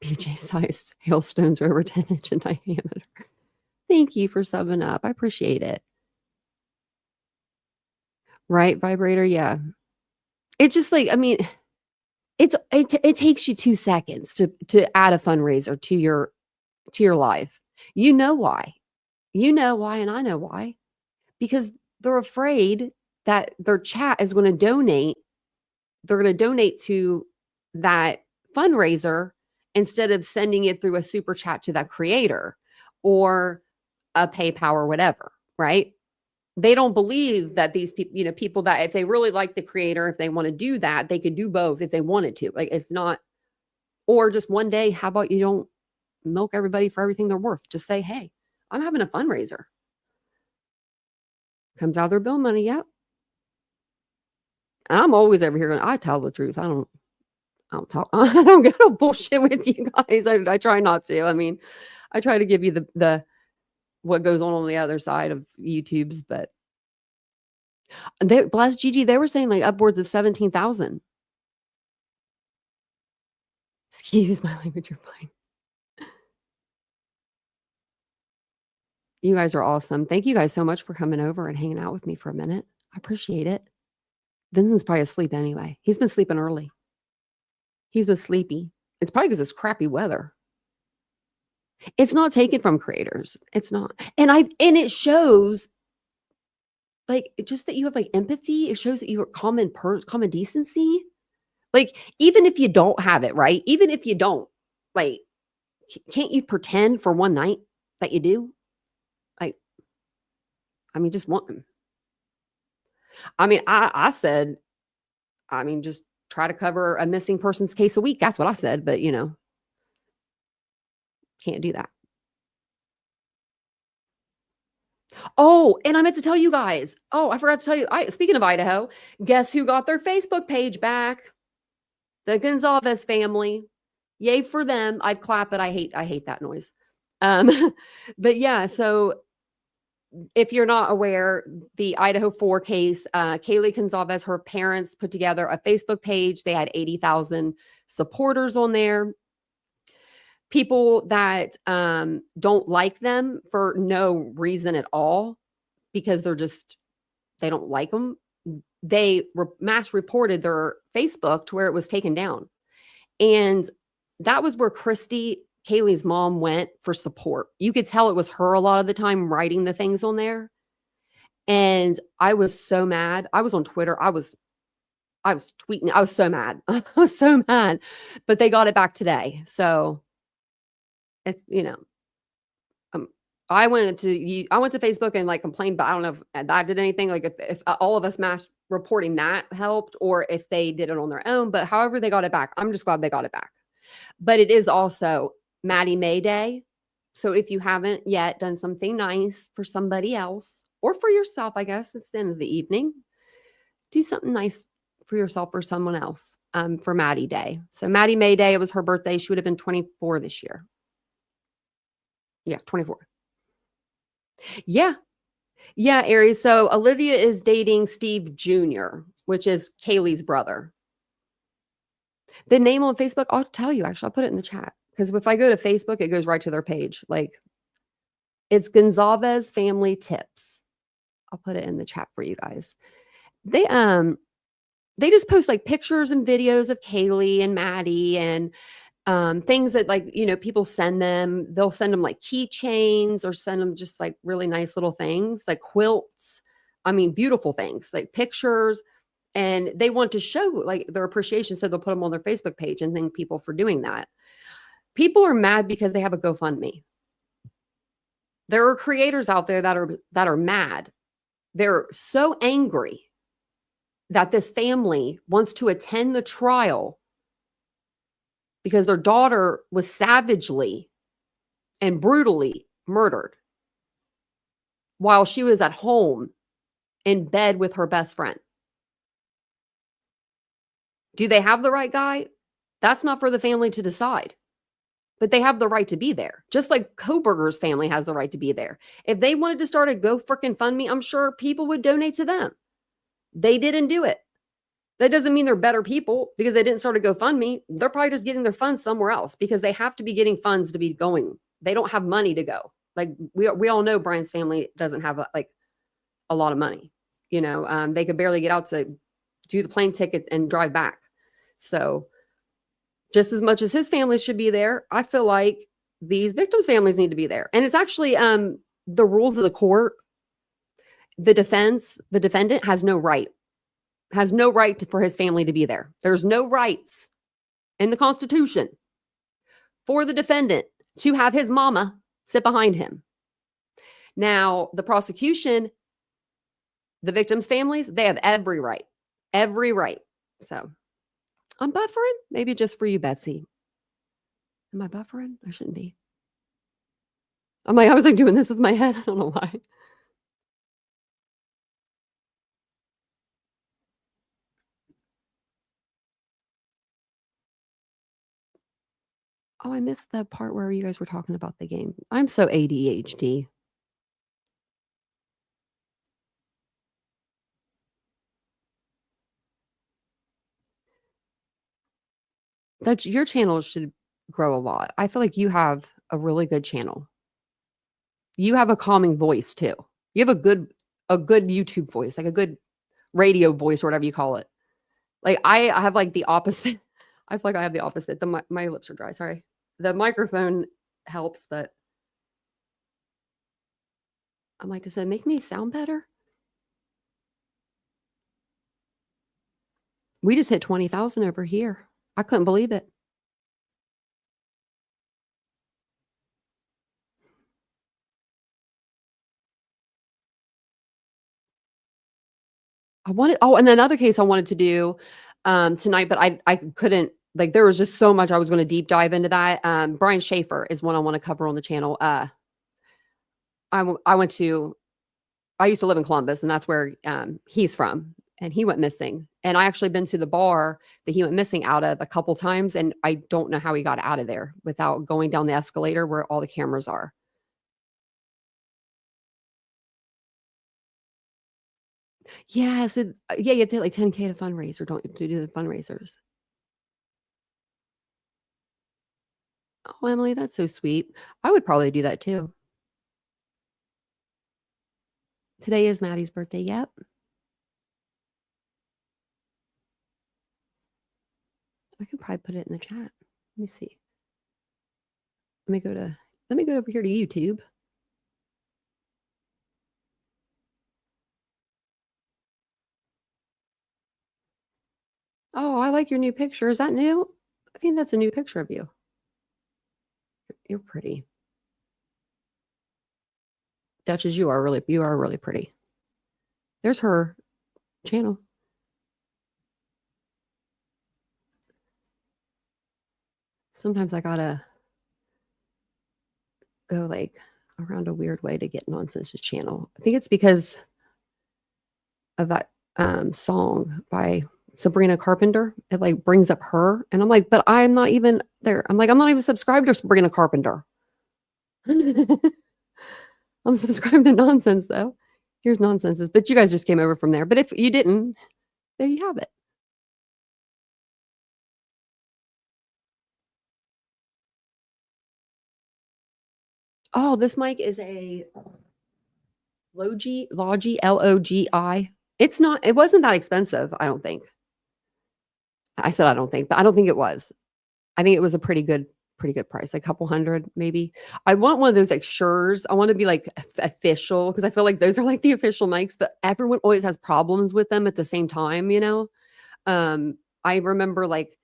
BJ-sized hailstones are over 10 inch in diameter. Thank you for subbing up. I appreciate it. Right, Vibrator? Yeah. It's just like, I mean, it takes you 2 seconds to add a fundraiser to your life. You know why. You know why, and I know why. Because they're afraid that their chat is going to donate. They're going to donate to that fundraiser instead of sending it through a super chat to that creator or a PayPal or whatever, right? They don't believe that these people, people that if they really like the creator, if they want to do that, they could do both if they wanted to. Like it's not, or just one day, how about you don't milk everybody for everything they're worth? Just say, hey, I'm having a fundraiser. Comes out of their bill money, yep. And I'm always over here going, I tell the truth. I don't talk. I don't get no bullshit with you guys. I try not to. I mean, I try to give you the what goes on the other side of YouTube's, but bless Gigi, they were saying like upwards of 17,000. Excuse my language, you're fine. You guys are awesome. Thank you guys so much for coming over and hanging out with me for a minute. I appreciate it. Vincent's probably asleep anyway. He's been sleeping early. He's been sleepy. It's probably because it's crappy weather. It's not taken from creators. It's not. And it shows like just that you have like empathy. It shows that you are common decency. Like even if you don't have it, right? Even if you don't, like, can't you pretend for one night that you do? Like, I mean, just one. I mean, I said, I mean, just try to cover a missing person's case a week. That's what I said. But, Can't do that. Oh, and I meant to tell you guys. Oh, I forgot to tell you. Speaking of Idaho, guess who got their Facebook page back? The Gonzalez family. Yay for them. I'd clap it. I hate that noise. But yeah, so if you're not aware, the Idaho 4 case, Kaylee Gonzalez, her parents put together a Facebook page. They had 80,000 supporters on there. People that don't like them for no reason at all, because they don't like them. They mass reported their Facebook to where it was taken down. And that was where Christy, Kaylee's mom, went for support. You could tell it was her a lot of the time writing the things on there. And I was so mad. I was on Twitter. I was tweeting. I was so mad. I was so mad. But they got it back today. So it's, I went to Facebook and like complained, but I don't know if that did anything. Like if all of us mass reporting that helped, or if they did it on their own. But however they got it back, I'm just glad they got it back. But it is also Maddie May Day. So if you haven't yet done something nice for somebody else or for yourself, I guess it's the end of the evening, do something nice for yourself or someone else for Maddie Day. So Maddie May Day, it was her birthday. She would have been 24 this year. Yeah, 24. Yeah. Yeah, Aries. So Olivia is dating Steve Jr., which is Kaylee's brother. The name on Facebook, I'll tell you, actually, I'll put it in the chat. Because if I go to Facebook, it goes right to their page. Like, it's Gonzalez Family Tips. I'll put it in the chat for you guys. They just post like pictures and videos of Kaylee and Maddie and things that like, people send them. They'll send them like keychains or send them just like really nice little things like quilts. I mean, beautiful things like pictures. And they want to show like their appreciation. So they'll put them on their Facebook page and thank people for doing that. People are mad because they have a GoFundMe. There are creators out there that are mad. They're so angry that this family wants to attend the trial because their daughter was savagely and brutally murdered while she was at home in bed with her best friend. Do they have the right guy? That's not for the family to decide. But they have the right to be there. Just like Koberger's family has the right to be there. If they wanted to start a Go Frickin' Fund Me, I'm sure people would donate to them. They didn't do it. That doesn't mean they're better people because they didn't start a GoFundMe. They're probably just getting their funds somewhere else because they have to be getting funds to be going. They don't have money to go. Like we all know Brian's family doesn't have a lot of money. They could barely get out to do the plane ticket and drive back. So just as much as his family should be there, I feel like these victims' families need to be there. And it's actually the rules of the court. The defendant has no right for his family to be there. There's no rights in the Constitution for the defendant to have his mama sit behind him. Now, the prosecution, the victims' families, they have every right. So I'm buffering, maybe just for you, Betsy. Am I buffering? I shouldn't be. I was doing this with my head. I don't know why. Oh, I missed the part where you guys were talking about the game. I'm so ADHD. Your channel should grow a lot. I feel like you have a really good channel. You have a calming voice too. You have a good YouTube voice, like a good radio voice or whatever you call it. Like I have like the opposite. I feel like I have the opposite. My lips are dry. Sorry. The microphone helps, but I'm like, does it make me sound better? We just hit 20,000 over here. I couldn't believe it. And another case I wanted to do tonight, but I couldn't Like there was just so much I was going to deep dive into that. Brian Schaefer is one I want to cover on the channel. I used to live in Columbus, and that's where he's from, and he went missing. And I actually been to the bar that he went missing out of a couple times, and I don't know how he got out of there without going down the escalator where all the cameras are. Yeah, so yeah, you have to hit like 10K to fundraise, or don't to do the fundraisers. Oh, Emily, that's so sweet. I would probably do that too. Today is Maddie's birthday. Yep. I could probably put it in the chat. Let me see. Let me go over here to YouTube. Oh, I like your new picture. Is that new? I think that's a new picture of you. You're pretty. Duchess, you are really pretty. There's her channel. Sometimes I gotta go like around a weird way to get Nonsense's channel. I think it's because of that song by Sabrina Carpenter. It like brings up her, and I'm like, but I'm not even there. I'm like, I'm not even subscribed to Sabrina Carpenter. I'm subscribed to Nonsense though. Here's Nonsense's, but you guys just came over from there. But if you didn't, there you have it. Oh, this mic is a Logi, Logi. It wasn't that expensive, I don't think. I said I don't think, but I don't think it was. I think it was a pretty good price, like a couple hundred maybe. I want one of those like Sures. I want to be like official, because I feel like those are like the official mics, but everyone always has problems with them at the same time, you know? I remember like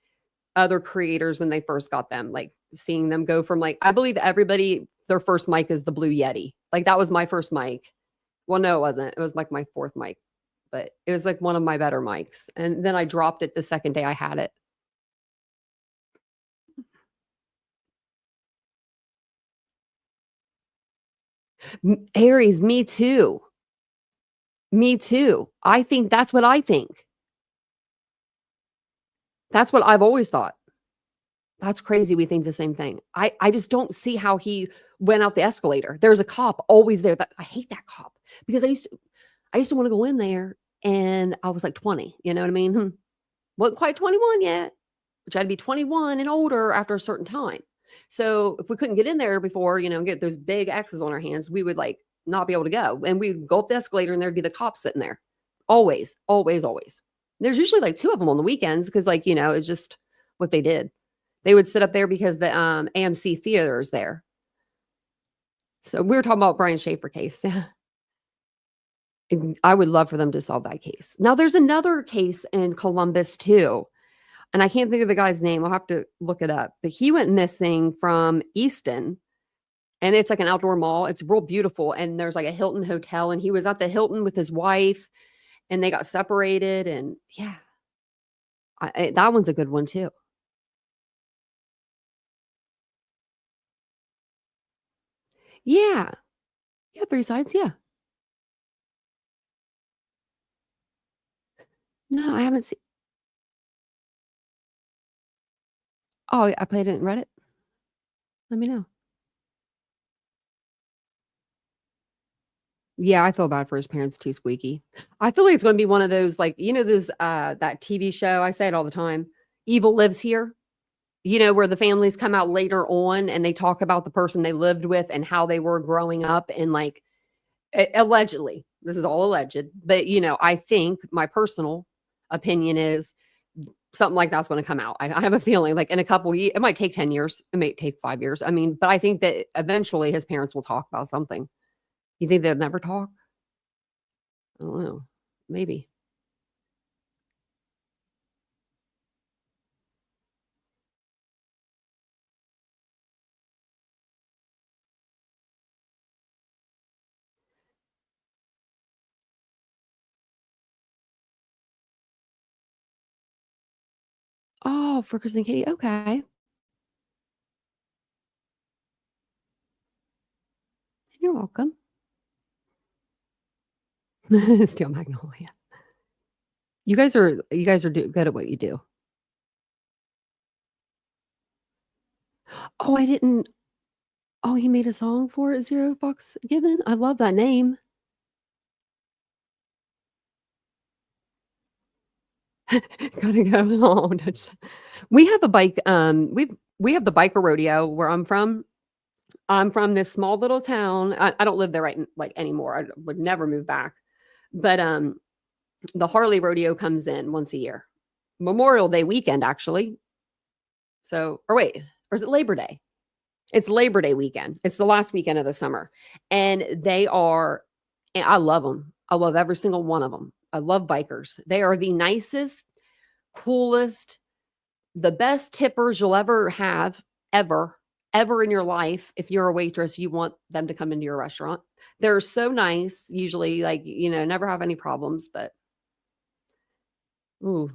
other creators when they first got them, like seeing them go from like, I believe everybody, their first mic is the Blue Yeti. Like that was my first mic. Well, no, it wasn't. It was like my fourth mic, but it was like one of my better mics. And then I dropped it the second day I had it. Aries, me too. Me too. I think that's what I think. That's what I've always thought. That's crazy. We think the same thing. I just don't see how he went out the escalator. There's a cop always there. I hate that cop, because I used to want to go in there, and I was like 20. You know what I mean? Wasn't quite 21 yet, which I had to be 21 and older after a certain time. So if we couldn't get in there before, get those big X's on our hands, we would like not be able to go. And we'd go up the escalator, and there'd be the cops sitting there. Always, always, always. There's usually like 2 of them on the weekends, because like, it's just what they did. They would sit up there because the AMC theater is there. So we were talking about Brian Schaefer case. I would love for them to solve that case. Now there's another case in Columbus too, and I can't think of the guy's name. I'll have to look it up. But he went missing from Easton, and it's like an outdoor mall. It's real beautiful, and there's like a Hilton hotel, and he was at the Hilton with his wife, and they got separated. And yeah, that one's a good one too. Yeah. Yeah, 3 sides, yeah. No, I haven't seen. Oh, I played it and read it? Let me know. Yeah, I feel bad for his parents too, Squeaky. I feel like it's gonna be one of those, like, those, that TV show, I say it all the time, Evil Lives Here, where the families come out later on, and they talk about the person they lived with and how they were growing up, and, like, allegedly, this is all alleged, but, I think my personal opinion is something like that's gonna come out. I have a feeling, like, in a couple years, it might take 10 years, it may take 5 years. I mean, but I think that eventually his parents will talk about something. You think they'd never talk? I don't know. Maybe. Oh, Oh, for Chris and Katie. Okay. You're welcome. Steel Magnolia. You guys are good at what you do. Oh, I didn't. Oh, he made a song for it, Zero Fox Given. I love that name. Gotta go. Oh, we have a bike. We have the biker rodeo where I'm from. I'm from this small little town. I don't live there anymore. I would never move back. But the Harley rodeo comes in once a year. Memorial Day weekend, actually. So, or is it Labor Day? It's Labor Day weekend. It's the last weekend of the summer. And I love them. I love every single one of them. I love bikers. They are the nicest, coolest, the best tippers you'll ever have, ever in your life. If you're a waitress, you want them to come into your restaurant. They're so nice, usually, never have any problems, but ooh.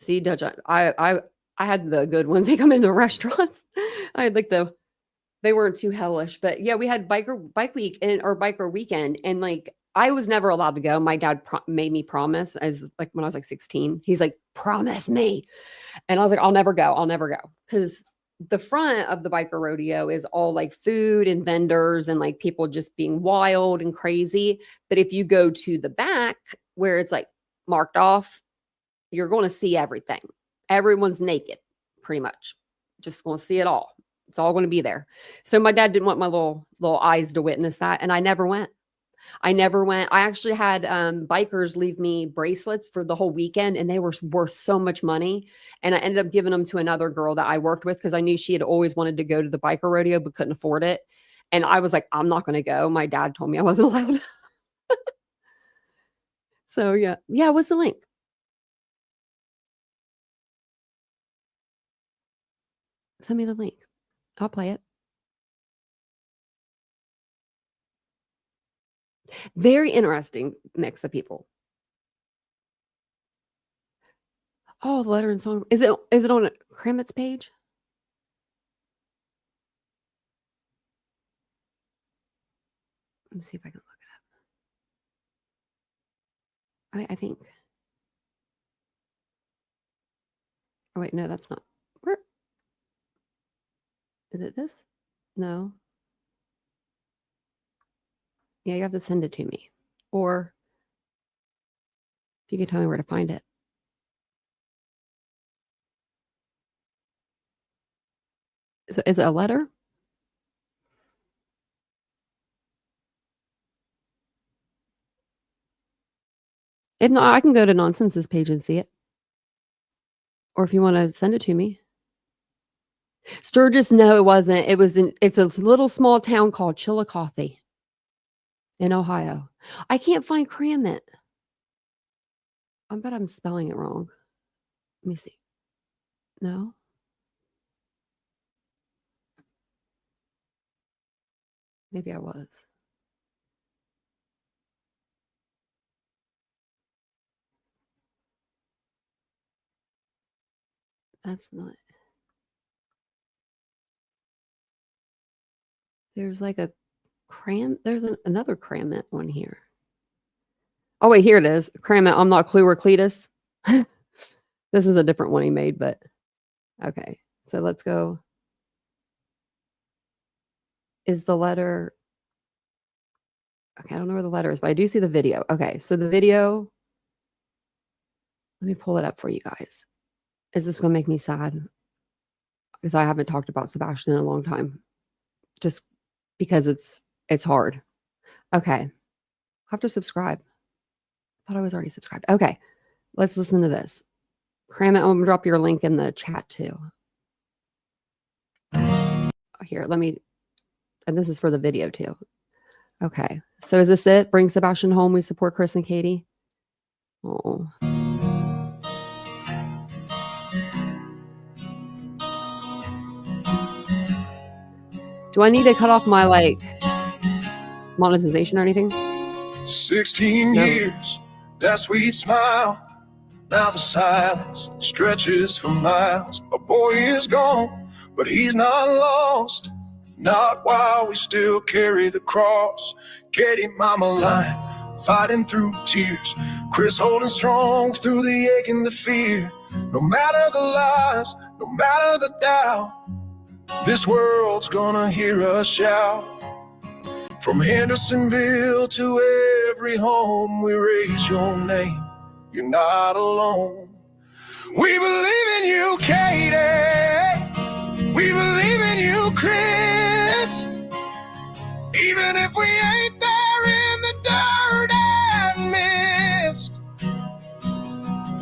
See, Dutch, I had the good ones. They come into the restaurants. I had they weren't too hellish, but yeah, we had bike week or biker weekend, and I was never allowed to go. My dad made me promise when I was 16. He's like, promise me. And I was like, I'll never go. Because the front of the biker rodeo is all food and vendors and people just being wild and crazy. But if you go to the back where it's marked off, you're going to see everything. Everyone's naked, pretty much. Just going to see it all. It's all going to be there. So my dad didn't want my little eyes to witness that. And I never went. I actually had bikers leave me bracelets for the whole weekend, and they were worth so much money. And I ended up giving them to another girl that I worked with because I knew she had always wanted to go to the biker rodeo but couldn't afford it. And I was like, I'm not going to go. My dad told me I wasn't allowed. So yeah. What's the link? Send me the link. I'll play it. Very interesting mix of people. Oh, the letter and song. Is it on Kramit's page? Let me see if I can look it up. I think. Oh wait, no, that's not. Where is it? This? No. Yeah, you have to send it to me. Or if you could tell me where to find it. Is it a letter? If not, I can go to Nonsense's page and see it. Or if you want to send it to me. Sturgis, no, it wasn't. It's a little small town called Chillicothe in Ohio. I can't find Kramit. I bet I'm spelling it wrong. Let me see. No. Maybe I was. That's not. There's a there's another Kramit one here. Oh wait, here it is. Kramit, I'm not Clue or Cletus. This is a different one he made, but okay. So let's go. Is the letter? Okay, I don't know where the letter is, but I do see the video. Okay, so the video. Let me pull it up for you guys. Is this going to make me sad? Because I haven't talked about Sebastian in a long time. Just because it's hard. Okay. I have to subscribe. I thought I was already subscribed. Okay. Let's listen to this. Kramit, I'm going to drop your link in the chat too. Here, and this is for the video too. Okay. So is this it? Bring Sebastian home. We support Chris and Katie. Oh. Do I need to cut off my monetization or anything? 16 years, that sweet smile. Now the silence stretches for miles. A boy is gone, but he's not lost. Not while we still carry the cross. Katie, mama line, fighting through tears. Chris holding strong through the ache and the fear. No matter the lies, no matter the doubt, this world's gonna hear us shout. From Hendersonville to every home, we raise your name. You're not alone. We believe in you, Katie. We believe in you, Chris. Even if we ain't there in the dirt and mist.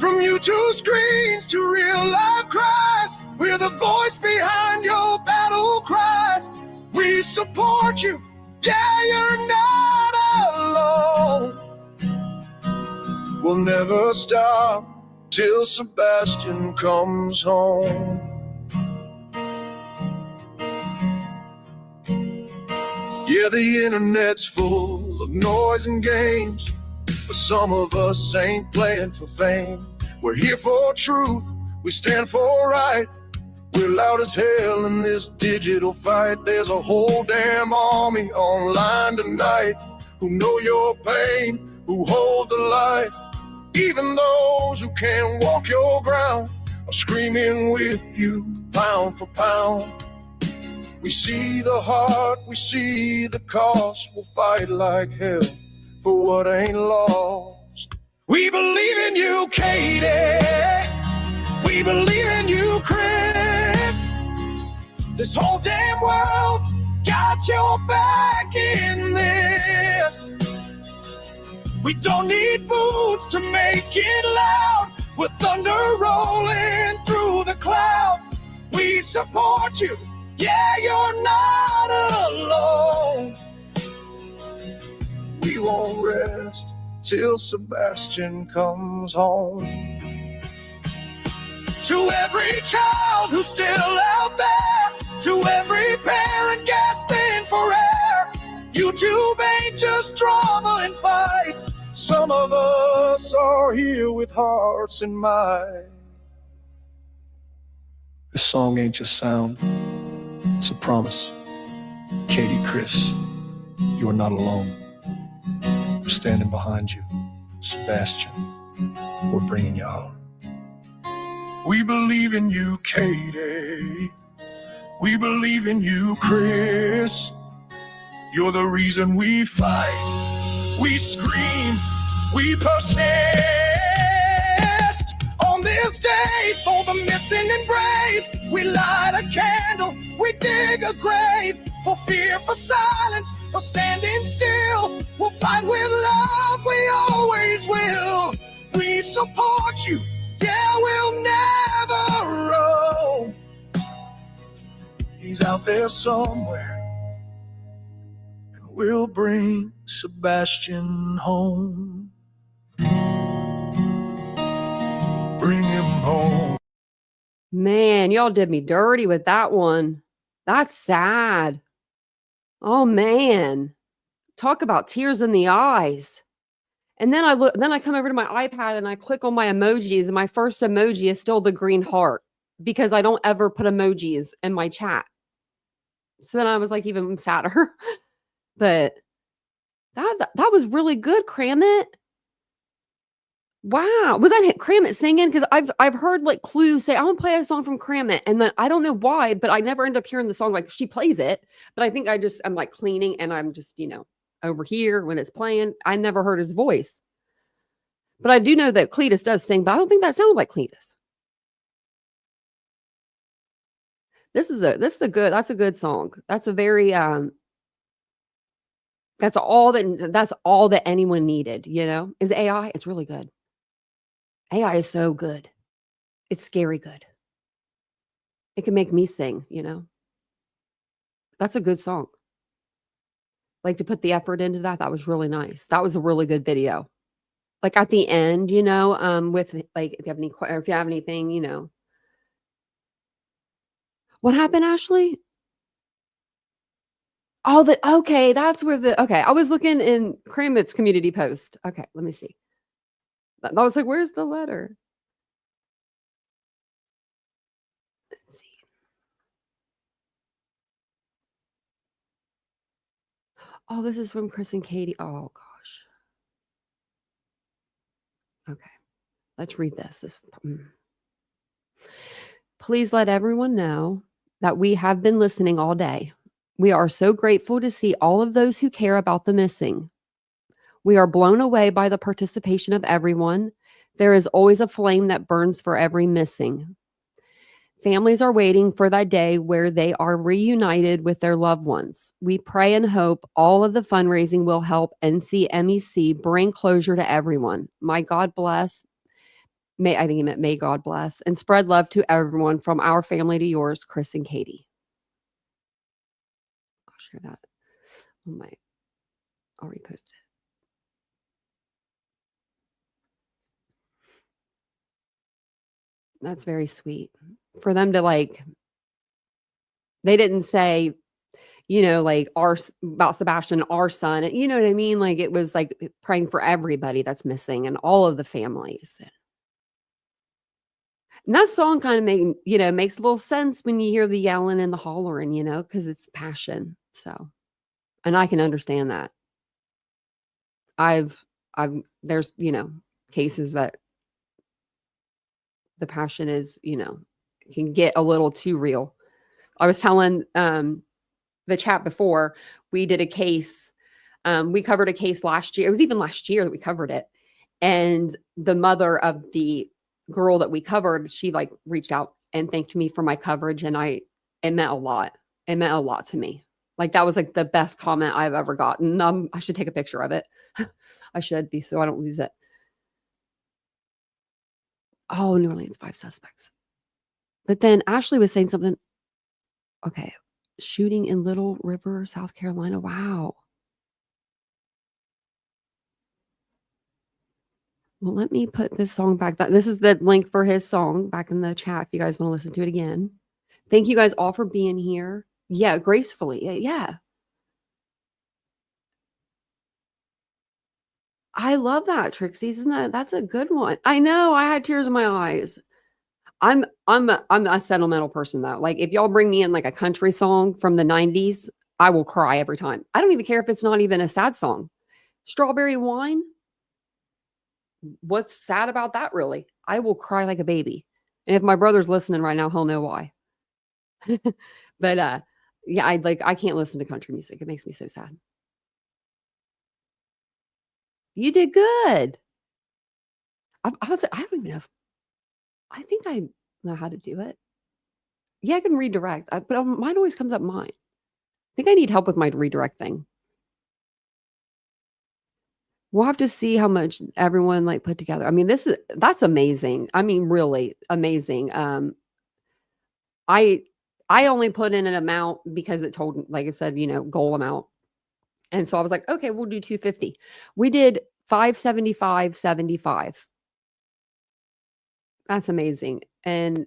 From YouTube screens to real life cries, we're the voice behind your battle cries. We support you, yeah, you're not alone. We'll never stop till Sebastian comes home. Yeah, the internet's full of noise and games, but some of us ain't playing for fame. We're here for truth, we stand for right. We're loud as hell in this digital fight. There's a whole damn army online tonight who know your pain, who hold the light. Even those who can't walk your ground are screaming with you, pound for pound. We see the heart, we see the cost. We'll fight like hell for what ain't lost. We believe in you, Katie. We believe in you, Chris. This whole damn world's got your back in this. We don't need boots to make it loud. With thunder rolling through the cloud, we support you. Yeah, you're not alone. We won't rest till Sebastian comes home. To every child who's still out there, to every parent gasping for air, YouTube ain't just drama and fights. Some of us are here with hearts in mind. This song ain't just sound, it's a promise. Katie, Chris, you are not alone. We're standing behind you. Sebastian, we're bringing you home. We believe in you, Katie. We believe in you, Chris. You're the reason we fight. We scream, we persist. On this day for the missing and brave, we light a candle, we dig a grave. For fear, for silence, for standing still, we'll fight with love, we always will. We support you, yeah, we'll never roam. He's out there somewhere, and we'll bring Sebastian home. Bring him home. Man, y'all did me dirty with that one. That's sad. Oh man. Talk about tears in the eyes. And then I come over to my iPad and I click on my emojis, and my first emoji is still the green heart because I don't ever put emojis in my chat. So then I was like even sadder. But that was really good, Cramit. Wow. Was that Cramit singing? Because I've heard like Clue say, I want to play a song from Cramit. And then I don't know why, but I never end up hearing the song. Like she plays it, but I think I'm like cleaning and I'm just, over here when it's playing. I never heard his voice. But I do know that Cletus does sing, but I don't think that sounded like Cletus. That's a good song. That's a very that's all that anyone needed, is AI. It's really good. AI is so good. It's scary good. It can make me sing, That's a good song. Like to put the effort into that was really nice. That was a really good video. Like at the end, with like if you have anything, What happened, Ashley? That's where I was looking in Kramit's community post. Okay, let me see. I was like, where's the letter? Oh, this is from Chris and Katie. Oh gosh. Okay. Let's read this. Please let everyone know that we have been listening all day. We are so grateful to see all of those who care about the missing. We are blown away by the participation of everyone. There is always a flame that burns for every missing. Families are waiting for that day where they are reunited with their loved ones. We pray and hope all of the fundraising will help NCMEC bring closure to everyone. May God bless. May God bless and spread love to everyone from our family to yours, Chris and Katie. I'll share that. I'll repost it. That's very sweet for them to they didn't say, about Sebastian, our son, you know what I mean? Like it was like praying for everybody that's missing and all of the families. And that song kind of makes a little sense when you hear the yelling and the hollering, because it's passion. So, and I can understand that. There's, cases that the passion is, can get a little too real. I was telling the chat before, we did a case. We covered a case last year. It was even last year that we covered it. And the mother of the girl that we covered, she reached out and thanked me for my coverage. And it meant a lot. It meant a lot to me. That was the best comment I've ever gotten. I should take a picture of it. I should be, so I don't lose it. Oh, New Orleans, 5 suspects. But then Ashley was saying something. Okay. Shooting in Little River, South Carolina. Wow. Well, let me put this song back. This is the link for his song back in the chat if you guys want to listen to it again. Thank you guys all for being here. Yeah, gracefully. Yeah. I love that, Trixie. That's a good one. I know. I had tears in my eyes. I'm a sentimental person though. If y'all bring me in a country song from the 90s, I will cry every time. I don't even care if it's not even a sad song. Strawberry Wine. What's sad about that, really? I will cry like a baby. And if my brother's listening right now, he'll know why. But yeah, I can't listen to country music. It makes me so sad. You did good. I don't even know. I think I know how to do it. Yeah, I can redirect, but mine always comes up mine. I think I need help with my redirect thing. We'll have to see how much everyone put together. I mean, that's amazing. I mean, really amazing. I only put in an amount because it told, like I said, goal amount. And so I was like, okay, we'll do 250. We did 575.75. That's amazing. And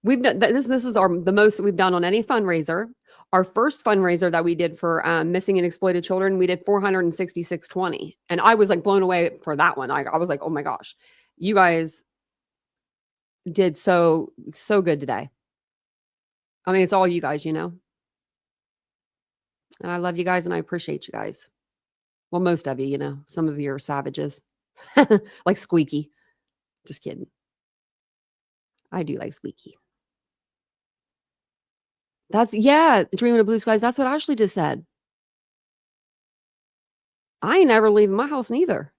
we've done this is the most that we've done on any fundraiser. Our first fundraiser that we did for missing and exploited children, we did 466.20. And I was blown away for that one. I was like, oh my gosh, you guys did so good today. I mean, it's all you guys, And I love you guys and I appreciate you guys. Well, most of you, some of you are savages. Like Squeaky. Just kidding. I do like Squeaky. Dreaming of blue skies. That's what Ashley just said. I ain't never leaving my house neither.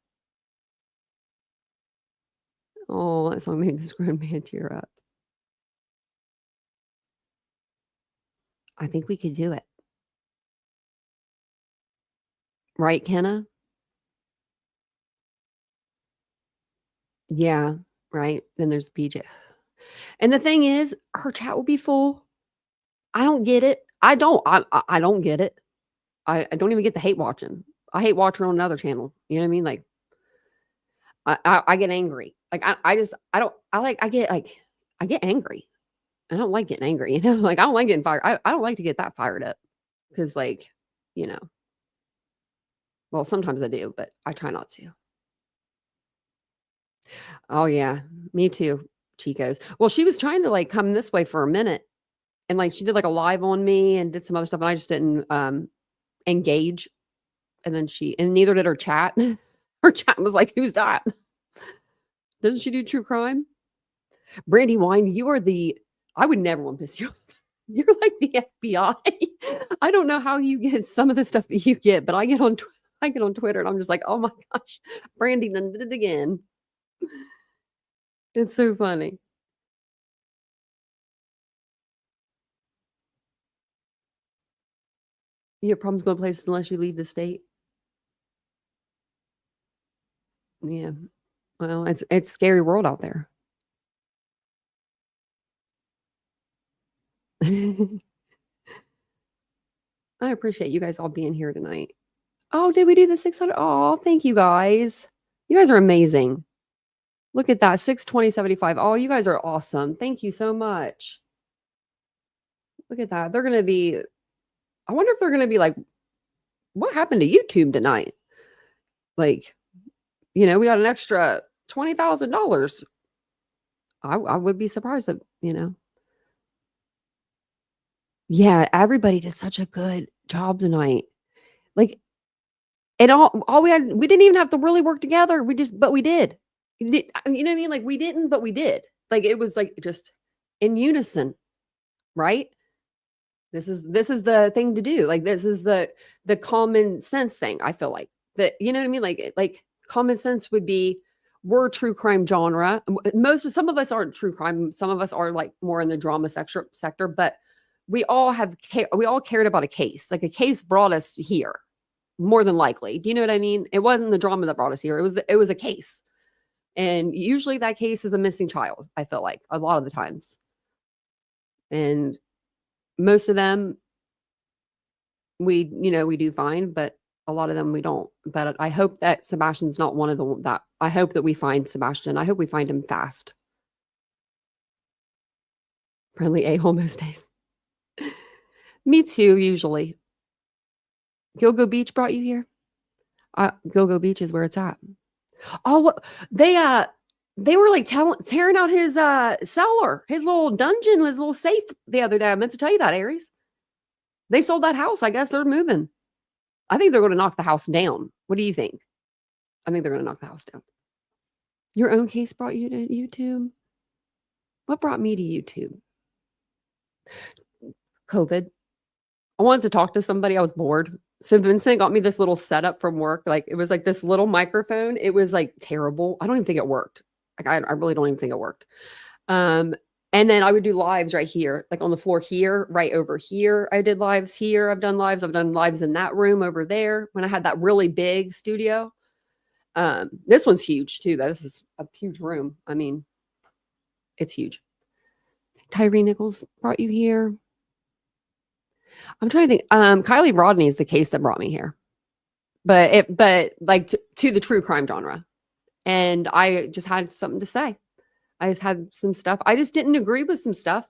Oh, that song made this grown man tear up. I think we could do it. Right, Kenna? Yeah, right. Then there's BJ. And the thing is, her chat will be full. I don't get it. I don't get it. I don't even get the hate watching. I hate watching on another channel. You know what I mean? I get angry. I get angry. I don't like getting angry. I don't like getting fired. I don't like to get that fired up because well, sometimes I do, but I try not to. Oh yeah, me too, Chicos. Well, she was trying to come this way for a minute. And she did a live on me and did some other stuff. And I just didn't engage And then and neither did her chat. Her chat was like, who's that? Doesn't she do true crime? Brandy Wine, I would never want to piss you off. You're like the FBI. I don't know how you get some of the stuff that you get, but I get on Twitter and I'm just like, oh my gosh, Brandy done did it again. It's so funny. You have problems going places unless you leave the state. Yeah. Well, it's a scary world out there. I appreciate you guys all being here tonight. Oh, did we do the 600? Oh, thank you guys. You guys are amazing. Look at that, 620.75. Oh, you guys are awesome. Thank you so much. Look at that. I wonder if they're going to be like, what happened to YouTube tonight? Like, we got an extra $20,000. I would be surprised if, Yeah, everybody did such a good job tonight. Like, and all we didn't even have to really work together. But we did. You know what I mean? Like, we didn't, but we did. Like, it was like just in unison, right? This is the thing to do. Like, this is the common sense thing. I feel like that, you know what I mean? Like common sense would be, we're true crime genre. Some of us aren't true crime. Some of us are like more in the drama sector, but we all cared about a case. Like, a case brought us here, more than likely. Do you know what I mean? It wasn't the drama that brought us here. It was a case. And usually that case is a missing child, I feel like, a lot of the times. And most of them we do find, but a lot of them we don't. But I hope that Sebastian's not one of that. I hope that we find Sebastian. I hope we find him fast. Friendly a-hole most days. Me too, usually. Gilgo Beach brought you here? Gilgo Beach is where it's at. Oh, they were like tearing out his cellar, his little dungeon, his little safe the other day. I meant to tell you that, Aries. They sold that house. I guess they're moving. I think they're going to knock the house down. What do you think? I think they're going to knock the house down. Your own case brought you to YouTube? What brought me to YouTube? COVID. I wanted to talk to somebody. I was bored. So Vincent got me this little setup from work. Like, it was like this little microphone. It was like terrible. I don't even think it worked. Like, I really don't even think it worked. And then I would do lives right here, like on the floor here, right over here. I did lives here. I've done lives in that room over there when I had that really big studio. This one's huge too. This is a huge room. I mean, it's huge. Tyree Nichols brought you here. I'm trying to think. Kylie Rodney is the case that brought me here, but like to the true crime genre. And I just had something to say. I just had some stuff. I just didn't agree with some stuff.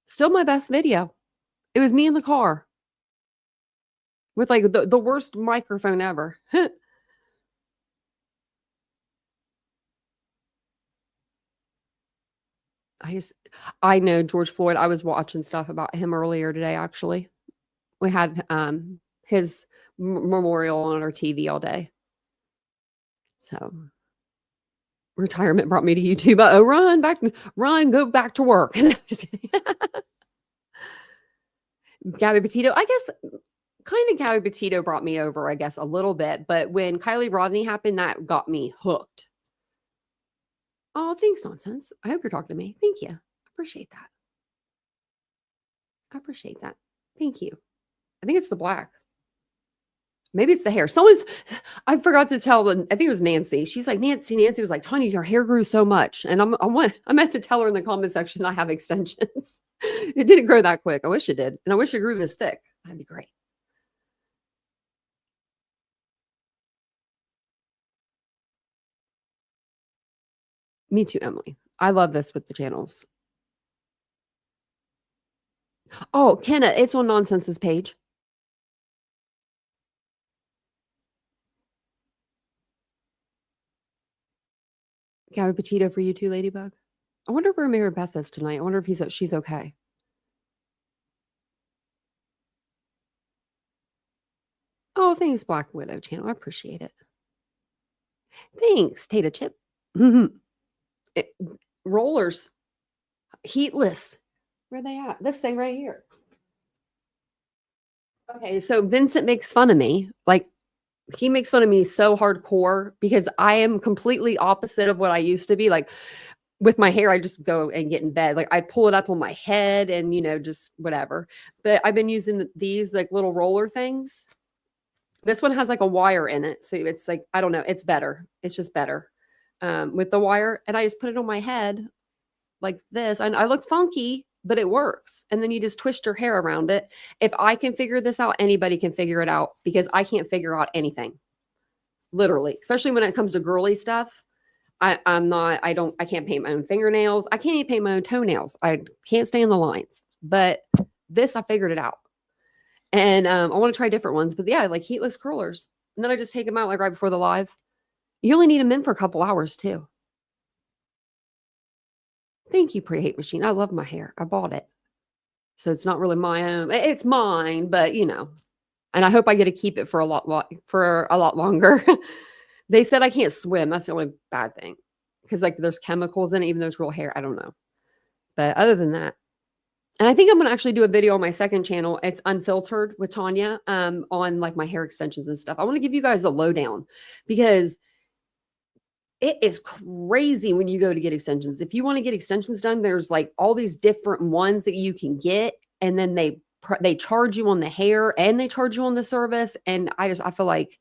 Still my best video. It was me in the car with like the worst microphone ever. I know George Floyd. I was watching stuff about him earlier today, actually. We had his memorial on our TV all day. So retirement brought me to YouTube. Oh, run, go back to work. Gabby Petito, I guess kind of Gabby Petito brought me over, I guess, a little bit. But when Kylie Rodney happened, that got me hooked. Oh, thanks, Nonsense. I hope you're talking to me. Thank you. I appreciate that. Thank you. I think it's the black. Maybe it's the hair. I forgot to tell them. I think it was Nancy. She's like, Nancy was like, Tanya, your hair grew so much. And I meant to tell her in the comment section, I have extensions. It didn't grow that quick. I wish it did. And I wish it grew this thick. That'd be great. Me too, Emily. I love this with the channels. Oh, Kenna, it's on Nonsense's page. Gabby Petito for you too, Ladybug. I wonder where Mary Beth is tonight. I wonder if she's okay. Oh, thanks, Black Widow channel. I appreciate it. Thanks, Tata Chip. It- rollers, heatless. Where are they at? This thing right here. Okay, so Vincent makes fun of me. Like, he makes fun of me so hardcore because I am completely opposite of what I used to be. Like, with my hair, I just go and get in bed. Like, I pull it up on my head and, just whatever. But I've been using these like little roller things. This one has like a wire in it. So it's like, I don't know. It's better. It's just better with the wire. And I just put it on my head like this. And I look funky, but it works. And then you just twist your hair around it. If I can figure this out, anybody can figure it out because I can't figure out anything. Literally, especially when it comes to girly stuff. I can't paint my own fingernails. I can't even paint my own toenails. I can't stay in the lines. But this, I figured it out. And I want to try different ones. But yeah, like heatless curlers. And then I just take them out like right before the live. You only need them in for a couple hours too. Thank you, Pretty Hate Machine. I love my hair. I bought it. So it's not really my own. It's mine, but And I hope I get to keep it for a lot longer. They said I can't swim. That's the only bad thing. Because like there's chemicals in it, even though it's real hair. I don't know. But other than that. And I think I'm going to actually do a video on my second channel. It's unfiltered with Tanya on like my hair extensions and stuff. I want to give you guys the lowdown because it is crazy when you go to get extensions. If you want to get extensions done, there's like all these different ones that you can get. And then they charge you on the hair and they charge you on the service. And I feel like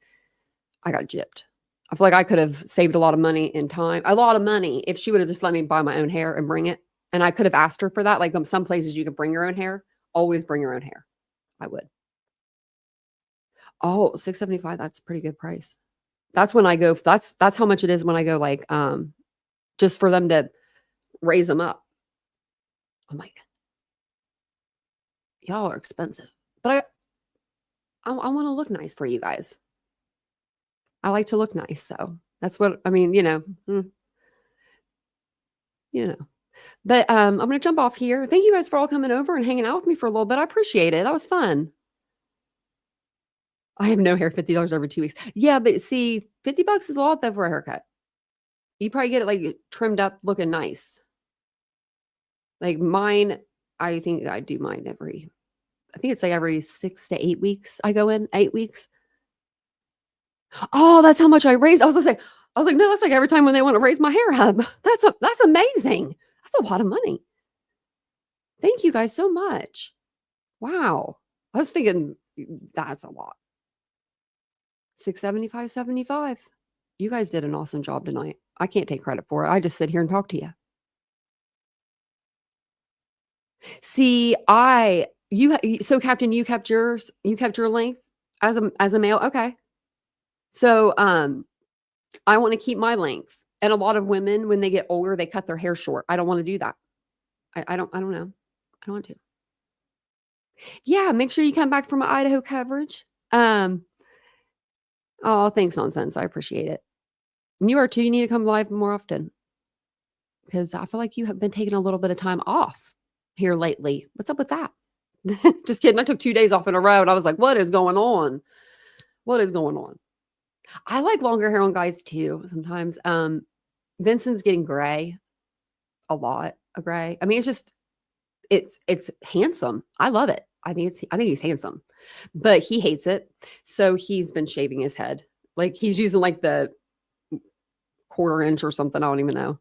I got gypped. I feel like I could have saved a lot of money and time, a lot of money if she would have just let me buy my own hair and bring it. And I could have asked her for that. Like some places you can bring your own hair. Always bring your own hair. I would. Oh, $675. That's a pretty good price. That's when I go. That's how much it is when I go like just for them to raise them up. Oh my God. Y'all are expensive. But I want to look nice for you guys. I like to look nice. So that's what I mean, But I'm going to jump off here. Thank you guys for all coming over and hanging out with me for a little bit. I appreciate it. That was fun. I have no hair, $50 over 2 weeks. Yeah, but see, $50 is a lot though for a haircut. You probably get it like trimmed up looking nice. Like mine, I think I do mine I think it's like every 6 to 8 weeks. I go in 8 weeks. Oh, that's how much I raised. I was like, no, that's like every time when they want to raise my hair up. That's amazing. That's a lot of money. Thank you guys so much. Wow. I was thinking that's a lot. $675.75. You guys did an awesome job tonight. I can't take credit for it. I just sit here and talk to you. See, so Captain, you kept your length as a male. Okay. So, I want to keep my length. And a lot of women, when they get older, they cut their hair short. I don't want to do that. I don't know. I don't want to. Yeah, make sure you come back for my Idaho coverage. Oh, thanks, Nonsense. I appreciate it. And you are too. You need to come live more often. Because I feel like you have been taking a little bit of time off here lately. What's up with that? Just kidding. I took 2 days off in a row and I was like, what is going on? What is going on? I like longer hair on guys too sometimes. Vincent's getting gray. A lot of gray. I mean, it's handsome. I love it. I think he's handsome. But he hates it. So he's been shaving his head. Like he's using like the 1/4 inch or something. I don't even know.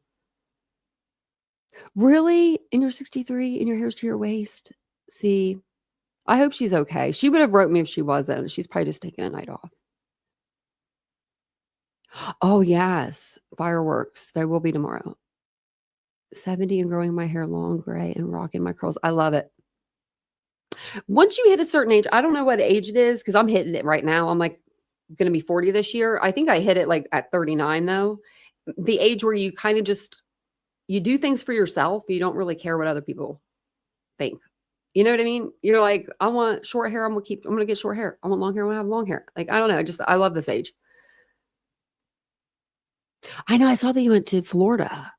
Really? And you're 63 and your hair's to your waist? See, I hope she's okay. She would have wrote me if she wasn't. She's probably just taking a night off. Oh, yes. Fireworks. There will be tomorrow. 70 and growing my hair long, gray, and rocking my curls. I love it. Once you hit a certain age, I don't know what age it is because I'm hitting it right now. I'm like going to be 40 this year. I think I hit it like at 39 though. The age where you kind of you do things for yourself. You don't really care what other people think. You know what I mean? You're like, I want short hair. I'm going to get short hair. I want long hair. I want to have long hair. Like, I don't know. I love this age. I know. I saw that you went to Florida.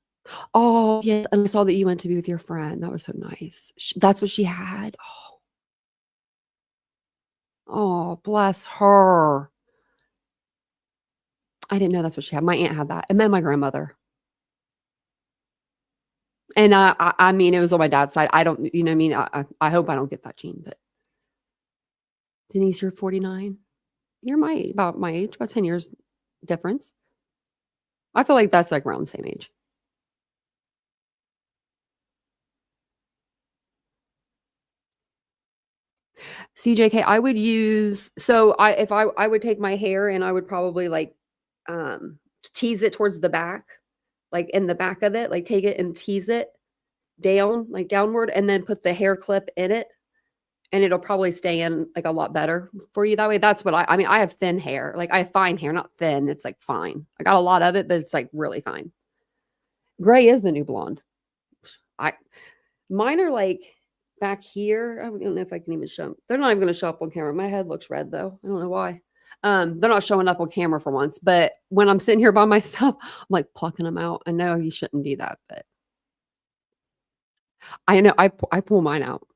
Oh, yes. And I saw that you went to be with your friend. That was so nice. That's what she had. Oh, bless her. I didn't know that's what she had. My aunt had that. And then my grandmother. And I mean, it was on my dad's side. I don't, you know what I mean? I hope I don't get that gene, but Denise, you're 49. You're about my age, about 10 years difference. I feel like that's like around the same age. CJK, I would use, so I would take my hair and I would probably like tease it towards the back, like in the back of it, like take it and tease it down, like downward, and then put the hair clip in it, and it'll probably stay in like a lot better for you that way. That's what I mean, I have thin hair, like I have fine hair, not thin. It's like fine. I got a lot of it, but it's like really fine. Gray is the new blonde. Mine are like back here. I don't know if I can even show them. They're not even going to show up on camera. My head looks red though. I don't know why. They're not showing up on camera for once, but when I'm sitting here by myself, I'm like plucking them out. I know you shouldn't do that, but I know I pull mine out.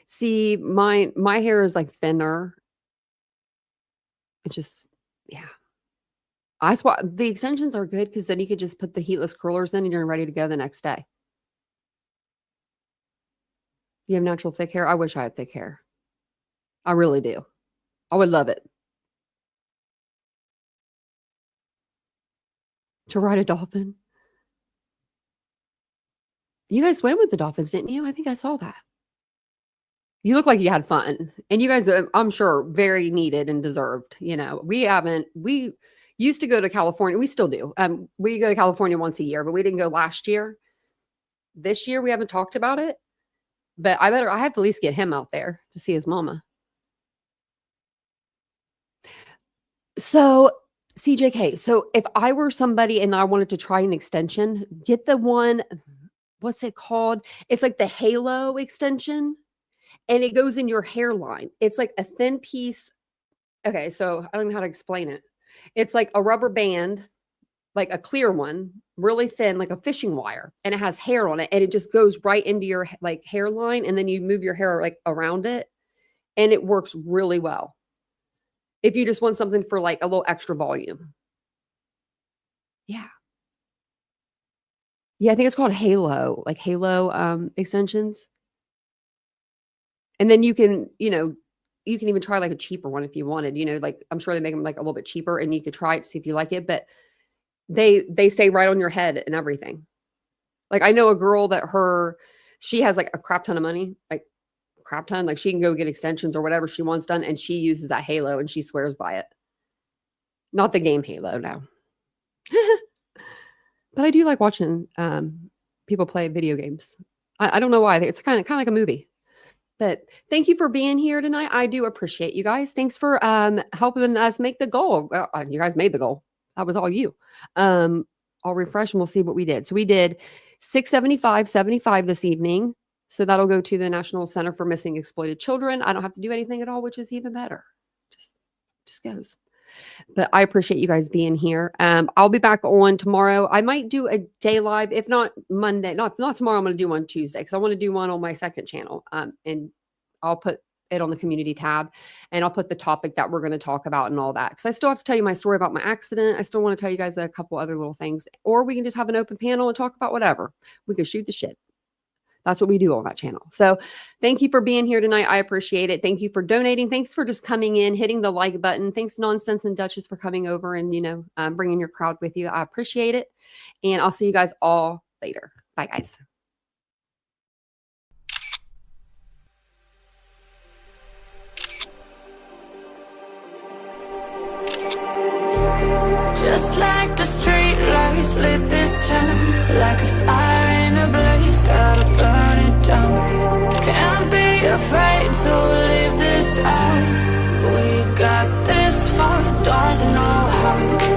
See, my hair is like thinner. It's just, yeah. That's why the extensions are good, because then you could just put the heatless curlers in and you're ready to go the next day. You have natural thick hair? I wish I had thick hair. I really do. I would love it. To ride a dolphin. You guys swam with the dolphins, didn't you? I think I saw that. You look like you had fun. And you guys, I'm sure, very needed and deserved. You know, we used to go to California. We still do. We go to California once a year, but we didn't go last year. This year, we haven't talked about it. But I have to at least get him out there to see his mama. So, CJK, so if I were somebody and I wanted to try an extension, get the one, what's it called? It's like the halo extension, and it goes in your hairline. It's like a thin piece. Okay, so I don't know how to explain it. It's like a rubber band, like a clear one, really thin, like a fishing wire, and it has hair on it, and it just goes right into your like hairline, and then you move your hair like around it, and it works really well. If you just want something for like a little extra volume. Yeah. Yeah, I think it's called Halo, like Halo extensions. And then you can, you know, you can even try like a cheaper one if you wanted, you know, like I'm sure they make them like a little bit cheaper, and you could try it to see if you like it, but they stay right on your head and everything. Like I know a girl that she has like a crap ton of money, like crap ton, like she can go get extensions or whatever she wants done, and she uses that Halo and she swears by it. Not the game Halo, no. But I do like watching people play video games. I don't know why. It's kind of like a movie. But thank you for being here tonight. I do appreciate you guys. Thanks for helping us make the goal. You guys made the goal. That was all you. I'll refresh and we'll see what we did. So we did 675.75 this evening. So that'll go to the National Center for Missing Exploited Children. I don't have to do anything at all, which is even better. Just goes. But I appreciate you guys being here. I'll be back on tomorrow. I might do a day live, if not Monday. Not tomorrow. I'm going to do one Tuesday, because I want to do one on my second channel. And I'll put it on the community tab, and I'll put the topic that we're going to talk about and all that. Because I still have to tell you my story about my accident. I still want to tell you guys a couple other little things. Or we can just have an open panel and talk about whatever. We can shoot the shit. That's what we do on that channel. So thank you for being here tonight. I appreciate it. Thank you for donating. Thanks for just coming in, hitting the like button. Thanks Nonsense and Duchess for coming over and, you know, bringing your crowd with you. I appreciate it. And I'll see you guys all later. Bye, guys. Just like the street lights lit this town, like a fire in a blaze, gotta burn it down. Can't be afraid to leave this out. We got this far, don't know how.